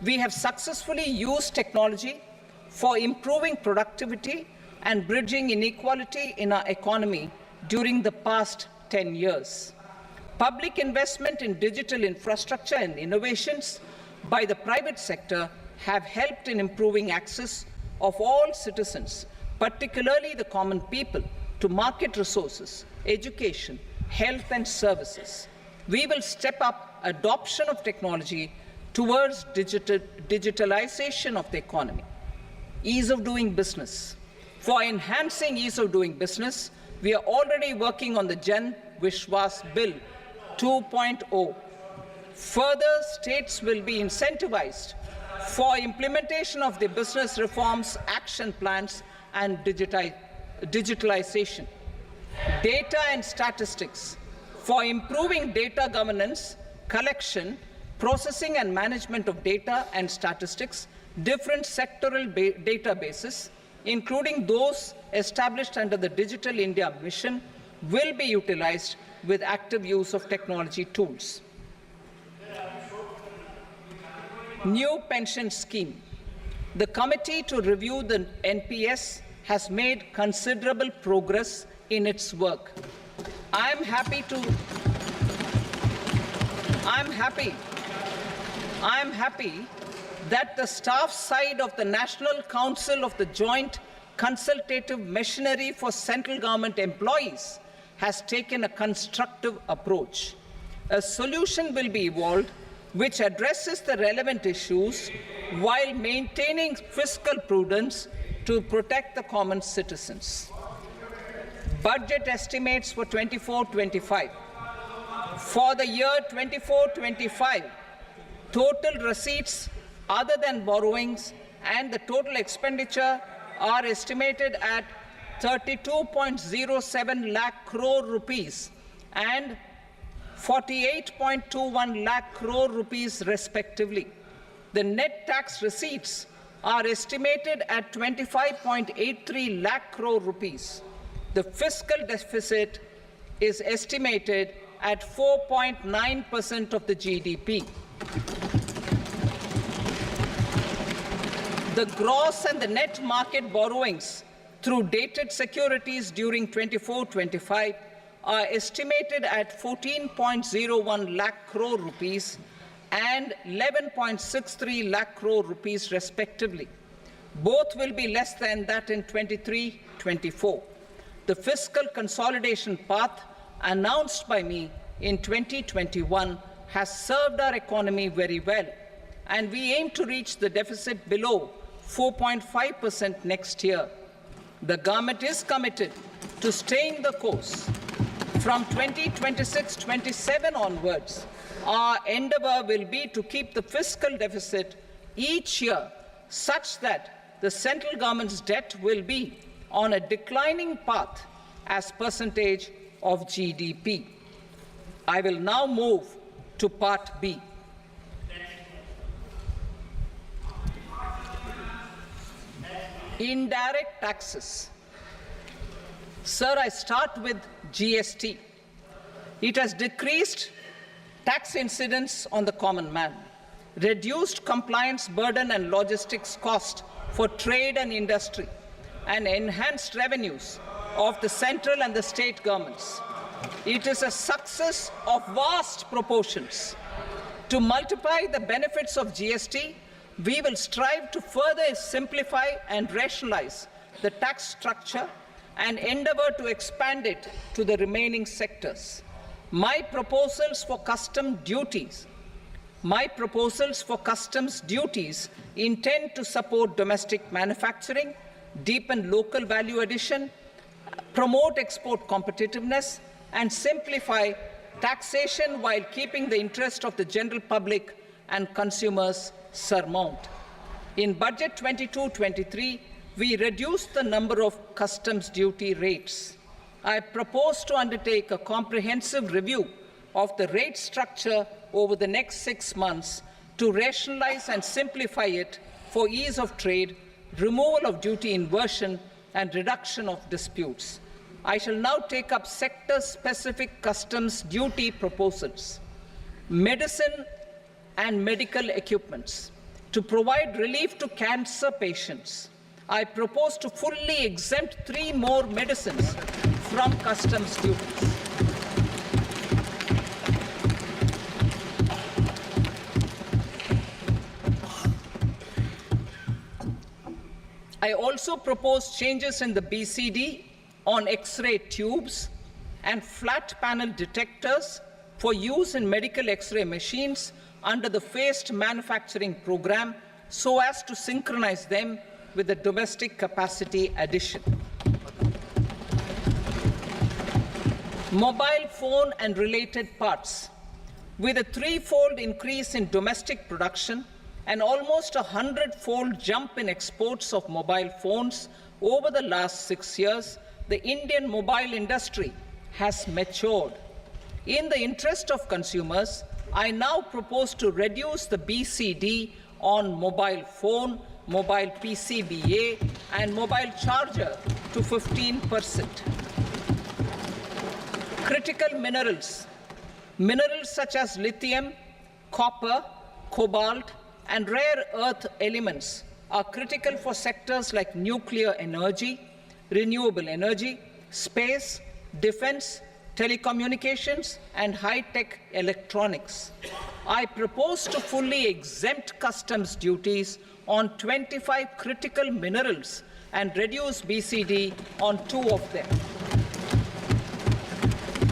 We have successfully used technology for improving productivity and bridging inequality in our economy during the past 10 years. Public investment in digital infrastructure and innovations by the private sector have helped in improving access of all citizens, particularly the common people, to market resources, education, health and services. We will step up adoption of technology towards digitalization of the economy. Ease of doing business. For enhancing ease of doing business, we are already working on the Jan Vishwas Bill 2.0. Further, states will be incentivized for implementation of the business reforms, action plans, and digitalization. Data and statistics. For improving data governance, collection, processing and management of data and statistics, different sectoral databases, including those established under the Digital India Mission, will be utilized with active use of technology tools. New pension scheme. The committee to review the NPS has made considerable progress in its work. I am happy that the staff side of the National Council of the Joint Consultative Machinery for Central Government Employees has taken a constructive approach. A solution will be evolved which addresses the relevant issues while maintaining fiscal prudence to protect the common citizens. Budget estimates for 24-25. For the year 24-25, total receipts other than borrowings and the total expenditure are estimated at 32.07 lakh crore rupees and 48.21 lakh crore rupees respectively. The net tax receipts are estimated at 25.83 lakh crore rupees. The fiscal deficit is estimated at 4.9% of the GDP. The gross and the net market borrowings through dated securities during 24-25 are estimated at 14.01 lakh crore rupees and 11.63 lakh crore rupees respectively. Both will be less than that in 23-24. The fiscal consolidation path announced by me in 2021 has served our economy very well, and we aim to reach the deficit below 4.5% next year. The government is committed to staying the course. From 2026-27 onwards, our endeavor will be to keep the fiscal deficit each year such that the central government's debt will be on a declining path as percentage of GDP. I will now move to Part B. Indirect taxes. Sir, I start with GST. It has decreased tax incidence on the common man, reduced compliance burden and logistics cost for trade and industry, and enhanced revenues of the central and the state governments. It is a success of vast proportions. To multiply the benefits of GST, we will strive to further simplify and rationalize the tax structure and endeavor to expand it to the remaining sectors. My proposals for customs duties intend to support domestic manufacturing, deepen local value addition, promote export competitiveness, and simplify taxation while keeping the interest of the general public and consumers surmount. In Budget 22-23, we reduced the number of customs duty rates. I propose to undertake a comprehensive review of the rate structure over the next 6 months to rationalize and simplify it for ease of trade, removal of duty inversion, and reduction of disputes. I shall now take up sector-specific customs duty proposals. Medicine and medical equipments. To provide relief to cancer patients, I propose to fully exempt 3 more medicines from customs duties. I also propose changes in the BCD on X-ray tubes and flat panel detectors for use in medical X-ray machines under the phased manufacturing program so as to synchronize them with the domestic capacity addition. Mobile phone and related parts. With a threefold increase in domestic production and almost a 100-fold jump in exports of mobile phones over the last 6 years, the Indian mobile industry has matured. In the interest of consumers, I now propose to reduce the BCD on mobile phone, mobile PCBA, and mobile charger to 15%. Critical minerals. Minerals such as lithium, copper, cobalt, and rare earth elements are critical for sectors like nuclear energy, renewable energy, space, defense, telecommunications, and high-tech electronics. I propose to fully exempt customs duties on 25 critical minerals and reduce BCD on 2 of them.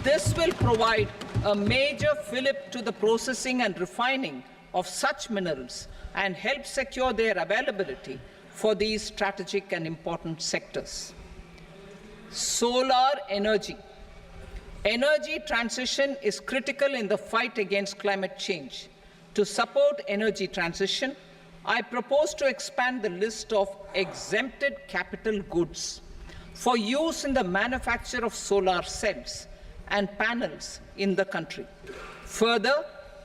This will provide a major fillip to the processing and refining of such minerals and help secure their availability for these strategic and important sectors. Solar energy. Energy transition is critical in the fight against climate change. To support energy transition, I propose to expand the list of exempted capital goods for use in the manufacture of solar cells and panels in the country. Further,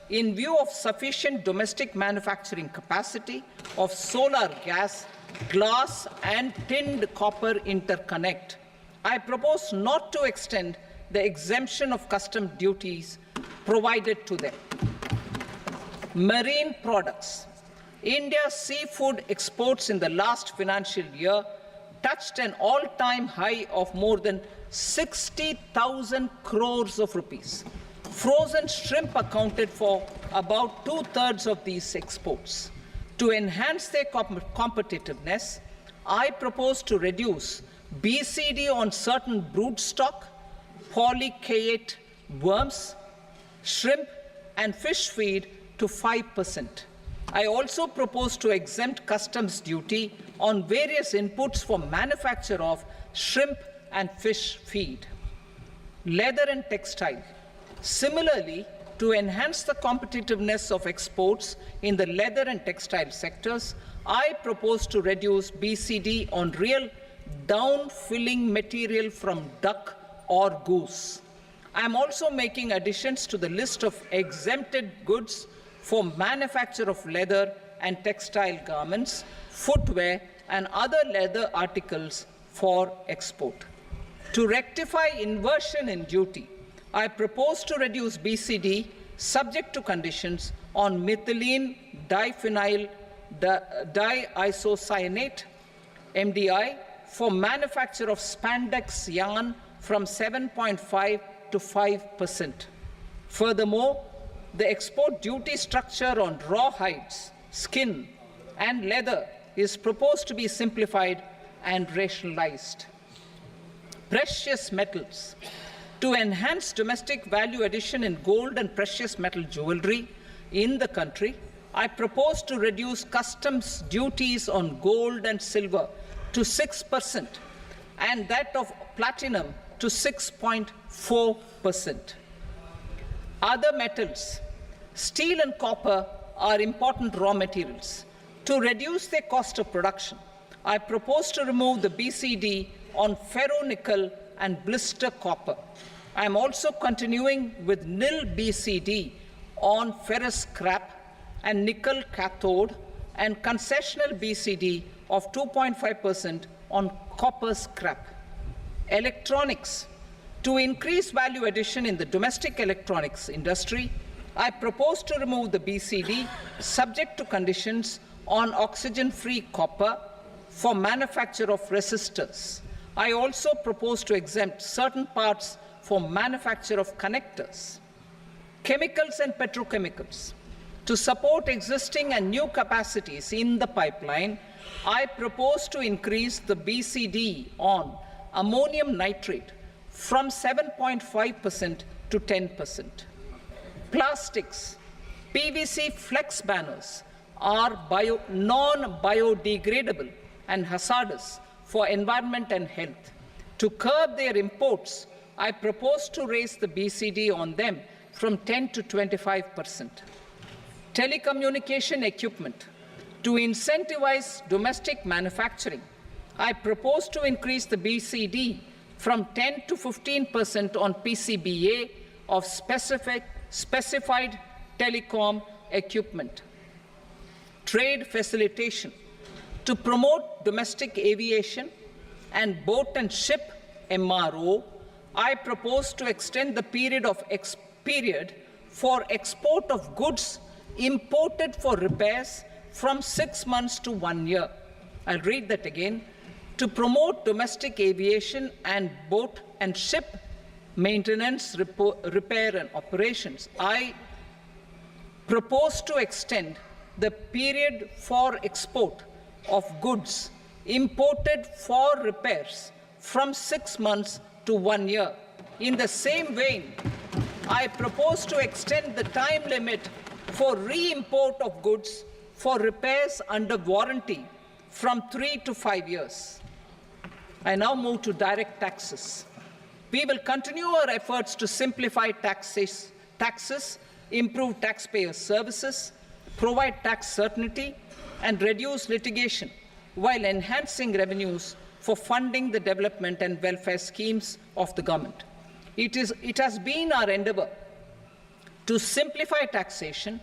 in view of sufficient domestic manufacturing capacity of solar gas, glass, and tinned copper interconnect, I propose not to extend the exemption of custom duties provided to them. Marine products. India's seafood exports in the last financial year touched an all-time high of more than 60,000 crores of rupees. Frozen shrimp accounted for about 2/3 of these exports. To enhance their competitiveness, I propose to reduce BCD on certain broodstock, polychaete worms, shrimp, and fish feed to 5%. I also propose to exempt customs duty on various inputs for manufacture of shrimp and fish feed. Leather and textile. Similarly, to enhance the competitiveness of exports in the leather and textile sectors, I propose to reduce BCD on real down-filling material from duck or goose. I am also making additions to the list of exempted goods for manufacture of leather and textile garments, footwear, and other leather articles for export. To rectify inversion in duty, I propose to reduce BCD subject to conditions on methylene diphenyl diisocyanate, MDI, for manufacture of spandex yarn from 7.5 to 5%. Furthermore, the export duty structure on raw hides, skin, and leather is proposed to be simplified and rationalized. Precious metals. To enhance domestic value addition in gold and precious metal jewelry in the country, I propose to reduce customs duties on gold and silver to 6% and that of platinum to 6.4%. Other metals. Steel and copper are important raw materials. To reduce their cost of production, I propose to remove the BCD on ferronickel and blister copper. I am also continuing with nil BCD on ferrous scrap and nickel cathode and concessional BCD of 2.5% on copper scrap. Electronics. To increase value addition in the domestic electronics industry, I propose to remove the BCD subject to conditions on oxygen-free copper for manufacture of resistors. I also propose to exempt certain parts for manufacture of connectors. Chemicals and petrochemicals. To support existing and new capacities in the pipeline, I propose to increase the BCD on ammonium nitrate from 7.5% to 10%. Plastics, PVC flex banners are non-biodegradable and hazardous for environment and health. To curb their imports, I propose to raise the BCD on them from 10 to 25%. Telecommunication equipment. To incentivize domestic manufacturing, I propose to increase the BCD from 10 to 15% on PCBA of specified telecom equipment. Trade facilitation. To promote domestic aviation and boat and ship MRO, I propose to extend the period for export of goods imported for repairs from 6 months to 1 year. I'll read that again. To promote domestic aviation and boat and ship maintenance, repair and operations, I propose to extend the period for export of goods imported for repairs from 6 months to 1 year. In the same vein, I propose to extend the time limit for re-import of goods for repairs under warranty from 3 to 5 years. I now move to direct taxes. We will continue our efforts to simplify taxes, improve taxpayer services, provide tax certainty, and reduce litigation while enhancing revenues for funding the development and welfare schemes of the government. It has been our endeavor to simplify taxation.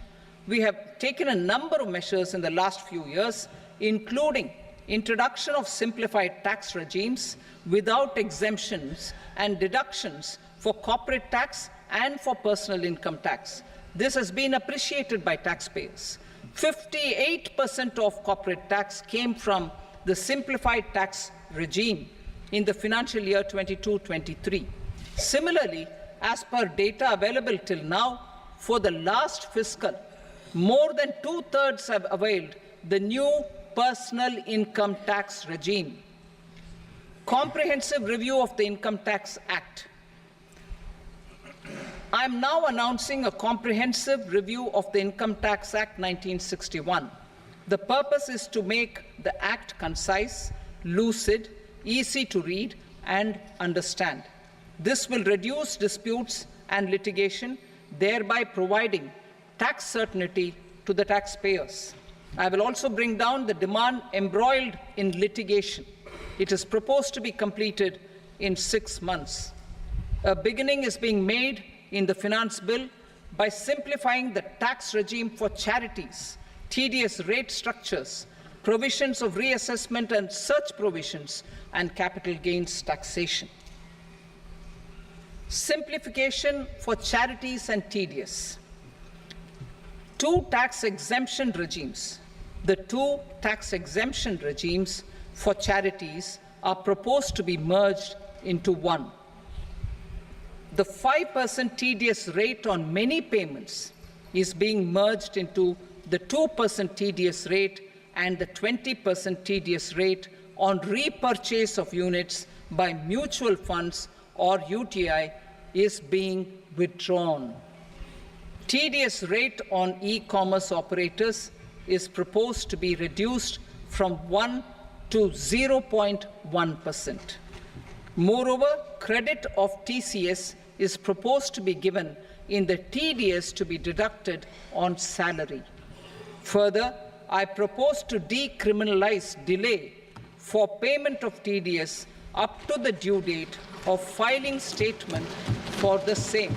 We have taken a number of measures in the last few years, including introduction of simplified tax regimes without exemptions and deductions for corporate tax and for personal income tax. This has been appreciated by taxpayers. 58% of corporate tax came from the simplified tax regime in the financial year 22-23. Similarly, as per data available till now, for the last fiscal, more than 2/3 have availed the new personal income tax regime. Comprehensive review of the Income Tax Act. I am now announcing a comprehensive review of the Income Tax Act 1961. The purpose is to make the Act concise, lucid, easy to read and understand. This will reduce disputes and litigation, thereby providing tax certainty to the taxpayers. I will also bring down the demand embroiled in litigation. It is proposed to be completed in 6 months. A beginning is being made in the finance bill by simplifying the tax regime for charities, tedious rate structures, provisions of reassessment and such provisions, and capital gains taxation. Simplification for charities and tedious. Two tax exemption regimes. The two tax exemption regimes for charities are proposed to be merged into one. The 5% tedious rate on many payments is being merged into the 2% tedious rate, and the 20% tedious rate on repurchase of units by mutual funds or UTI is being withdrawn. Tedious rate on e-commerce operators is proposed to be reduced from 1 to 0.1%. Moreover, credit of TCS is proposed to be given in the TDS to be deducted on salary. Further, I propose to decriminalize delay for payment of TDS up to the due date of filing statement for the same.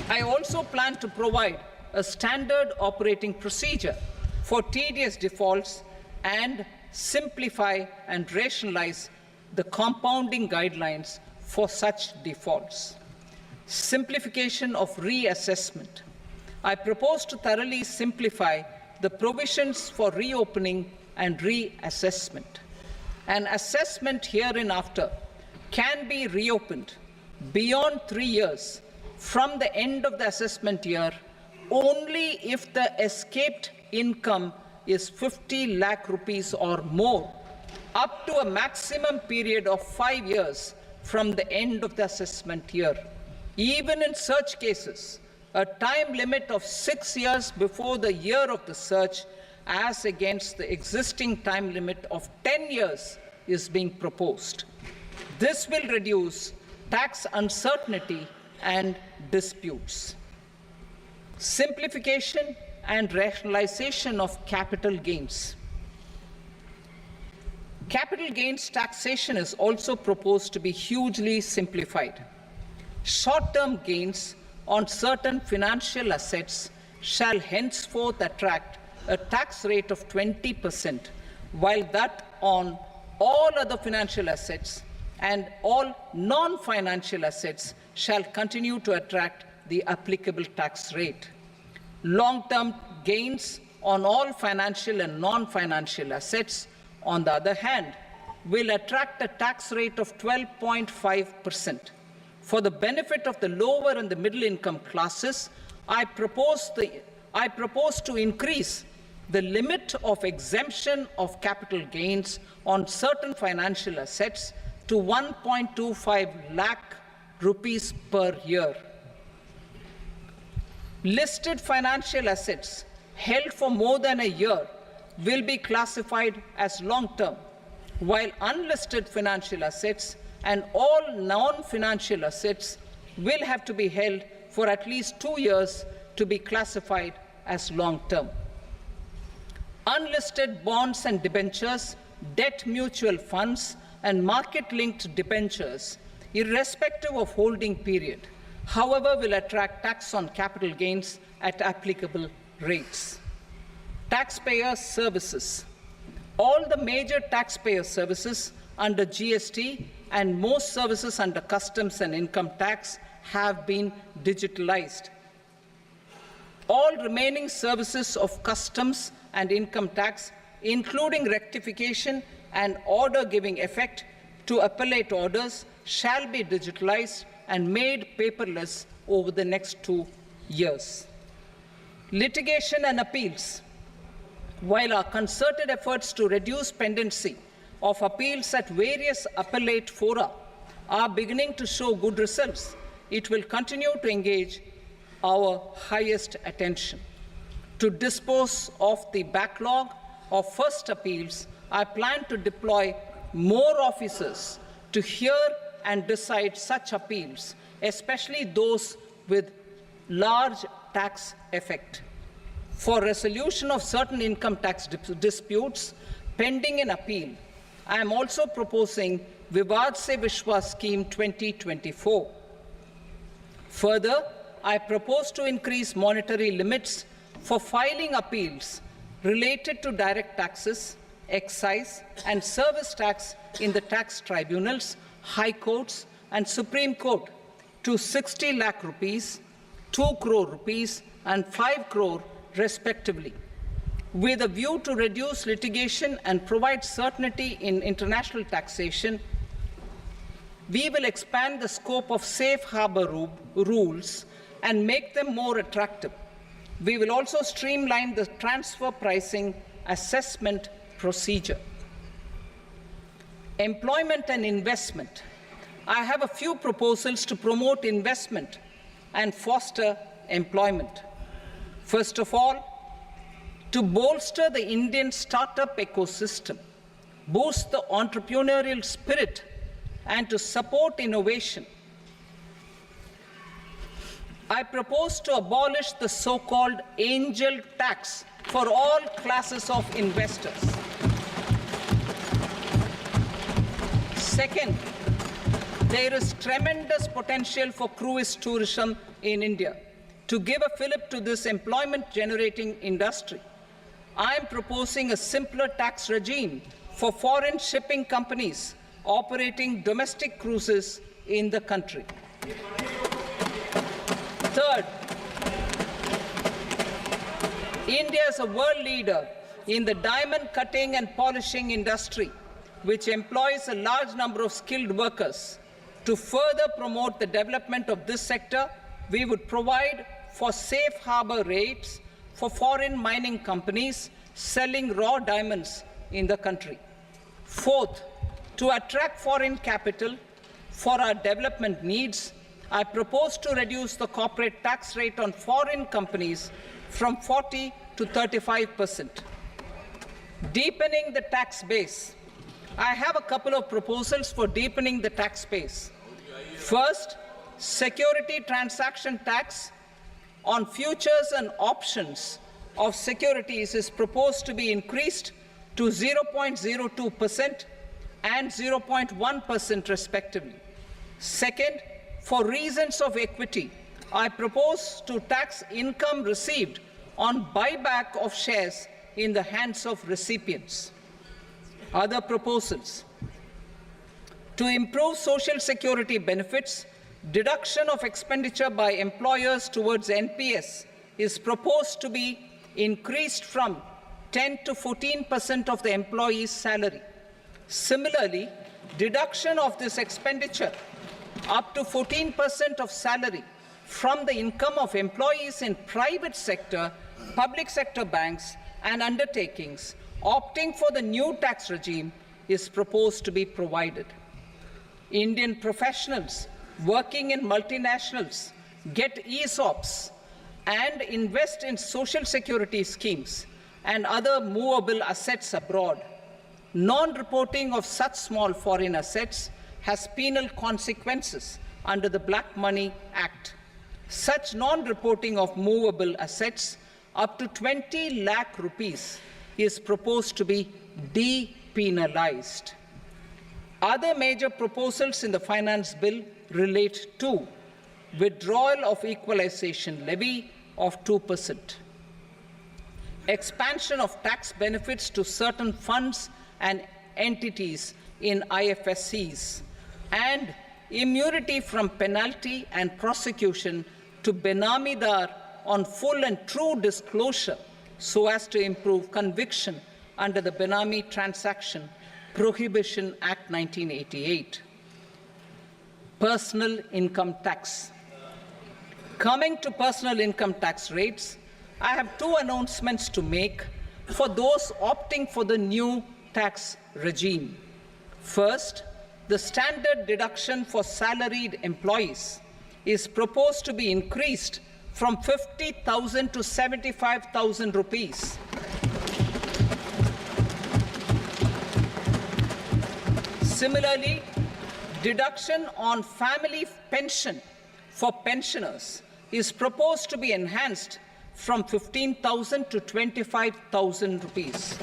I also plan to provide a standard operating procedure for TDS defaults and simplify and rationalize the compounding guidelines for such defaults. Simplification of reassessment. I propose to thoroughly simplify the provisions for reopening and reassessment. An assessment hereinafter can be reopened beyond 3 years from the end of the assessment year only if the escaped income is 50 lakh rupees or more up to a maximum period of 5 years from the end of the assessment year. Even in such cases, a time limit of 6 years before the year of the search, as against the existing time limit of 10 years, is being proposed. This will reduce tax uncertainty and disputes. Simplification and rationalization of capital gains. Capital gains taxation is also proposed to be hugely simplified. Short-term gains on certain financial assets shall henceforth attract a tax rate of 20%, while that on all other financial assets and all non-financial assets shall continue to attract the applicable tax rate. Long-term gains on all financial and non-financial assets, on the other hand, will attract a tax rate of 12.5%. For the benefit of the lower and the middle income classes, I propose to increase the limit of exemption of capital gains on certain financial assets to 1.25 lakh rupees per year. Listed financial assets held for more than a year will be classified as long-term, while unlisted financial assets and all non-financial assets will have to be held for at least 2 years to be classified as long-term. Unlisted bonds and debentures, debt mutual funds, and market-linked debentures, irrespective of holding period, however, will attract tax on capital gains at applicable rates. Taxpayer services. All the major taxpayer services under GST and most services under customs and income tax have been digitalized. All remaining services of customs and income tax, including rectification and order giving effect to appellate orders, shall be digitalized and made paperless over the next 2 years. Litigation and appeals. While our concerted efforts to reduce pendency of appeals at various appellate fora are beginning to show good results, it will continue to engage our highest attention. To dispose of the backlog of first appeals, I plan to deploy more officers to hear and decide such appeals, especially those with large tax effect. For resolution of certain income tax disputes pending an appeal, I am also proposing Vivad Se Vishwas Scheme 2024. Further, I propose to increase monetary limits for filing appeals related to direct taxes, excise, and service tax in the tax tribunals, high courts, and Supreme Court to 60 lakh rupees, 2 crore rupees, and 5 crore respectively. With a view to reduce litigation and provide certainty in international taxation, we will expand the scope of safe harbor rules and make them more attractive. We will also streamline the transfer pricing assessment procedure. Employment and investment. I have a few proposals to promote investment and foster employment. First of all, to bolster the Indian startup ecosystem, boost the entrepreneurial spirit, and to support innovation, I propose to abolish the so-called angel tax for all classes of investors. Second, there is tremendous potential for cruise tourism in India. To give a fillip to this employment-generating industry, I am proposing a simpler tax regime for foreign shipping companies operating domestic cruises in the country. Third, India is a world leader in the diamond cutting and polishing industry, which employs a large number of skilled workers. To further promote the development of this sector, we would provide for safe harbor rates for foreign mining companies selling raw diamonds in the country. Fourth, to attract foreign capital for our development needs, I propose to reduce the corporate tax rate on foreign companies from 40 to 35%. Deepening the tax base. I have a couple of proposals for deepening the tax base. First, security transaction tax on futures and options of securities is proposed to be increased to 0.02% and 0.1% respectively. Second, for reasons of equity, I propose to tax income received on buyback of shares in the hands of recipients. Other proposals: to improve social security benefits, deduction of expenditure by employers towards NPS is proposed to be increased from 10 to 14% of the employee's salary. Similarly, deduction of this expenditure up to 14% of salary from the income of employees in private sector, public sector banks and undertakings opting for the new tax regime is proposed to be provided. Indian professionals working in multinationals get ESOPs and invest in social security schemes and other movable assets abroad. Non-reporting of such small foreign assets has penal consequences under the Black Money Act. Such non-reporting of movable assets up to 20 lakh rupees is proposed to be depenalized. Other major proposals in the finance bill relate to withdrawal of equalization levy of 2%, expansion of tax benefits to certain funds and entities in IFSCs, and immunity from penalty and prosecution to Benamidar on full and true disclosure so as to improve conviction under the Benami Transaction Prohibition Act 1988. Personal income tax. Coming to personal income tax rates, I have two announcements to make for those opting for the new tax regime. First, the standard deduction for salaried employees is proposed to be increased from 50,000 to 75,000 rupees. Similarly, deduction on family pension for pensioners is proposed to be enhanced from 15,000 to 25,000 rupees.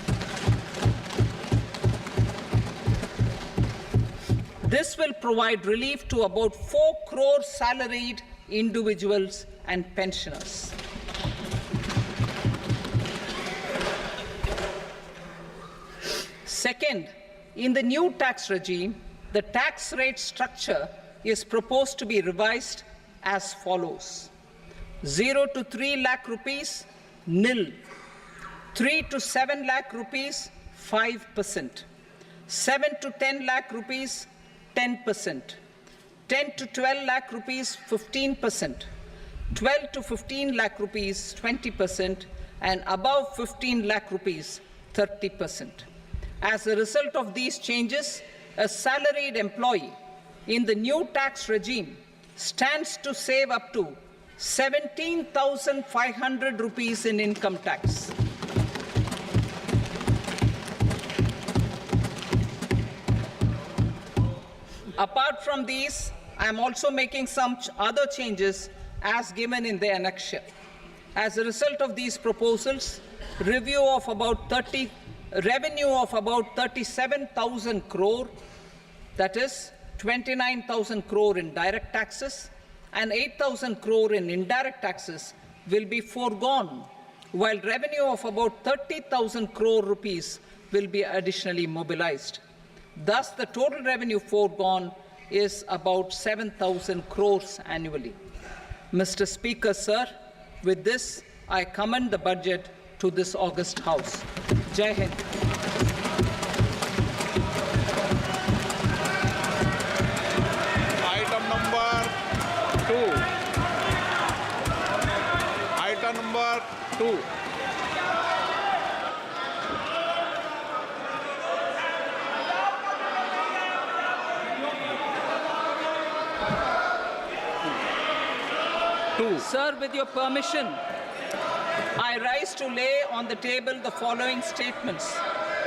This will provide relief to about 4 crore salaried individuals and pensioners. Second, in the new tax regime, the tax rate structure is proposed to be revised as follows: 0 to 3 lakh rupees, nil; 3 to 7 lakh rupees, 5%; 7 to 10 lakh rupees, 10%; 10 to 12 lakh rupees, 15%; 12 to 15 lakh rupees, 20%; and above 15 lakh rupees, 30%. As a result of these changes, a salaried employee in the new tax regime stands to save up to 17,500 rupees in income tax. Apart from these, I am also making some other changes as given in the annexure. As a result of these proposals, revenue of about 37,000 crore, that is 29,000 crore in direct taxes and 8,000 crore in indirect taxes, will be foregone, while revenue of about 30,000 crore rupees will be additionally mobilized. Thus, the total revenue foregone is about 7,000 crores annually. Mr. Speaker, sir, with this, I commend the budget to this august House. Jai Hind. Item number 2. Item number 2. Sir, with your permission, I rise to lay on the table the following statements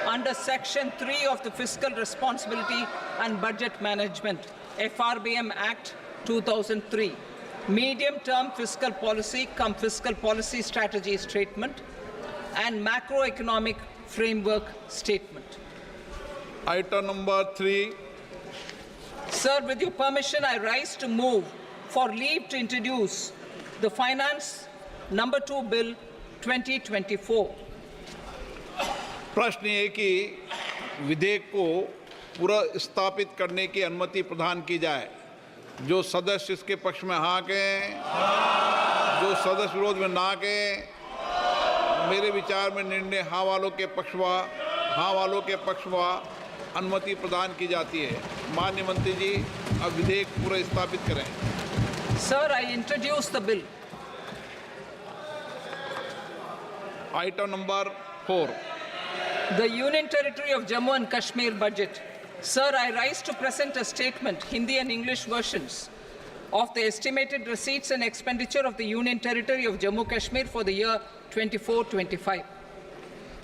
under Section 3 of the Fiscal Responsibility and Budget Management, FRBM Act 2003, medium-term fiscal policy cum fiscal policy strategy statement, and macroeconomic framework statement. Item number 3. Sir, with your permission, I rise to move for leave to introduce the Finance Number 2 Bill 2024. प्रश्न ये कि विधेयक को पुनर्स्थापित करने की अनुमति प्रदान की जाए। जो सदस्य इसके पक्ष में हाँ कहें, जो सदस्य विरोध में ना कहें। मेरे विचार में निर्णय हाँ वालों के पक्ष में अनुमति प्रदान की जाती है। माननीय मंत्री जी, अब विधेयक पुनर्स्थापित करें। Sir, I introduce the bill. Item number 4. The Union Territory of Jammu and Kashmir budget. Sir, I rise to present a statement, Hindi and English versions, of the estimated receipts and expenditure of the Union Territory of Jammu Kashmir for the year 24-25.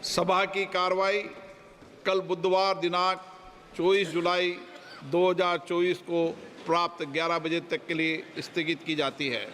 सभा की कार्रवाई कल बुधवार दिनांक 24 जुलाई 2024 को प्राप्त 11 बजे तक के लिए स्थगित की जाती है।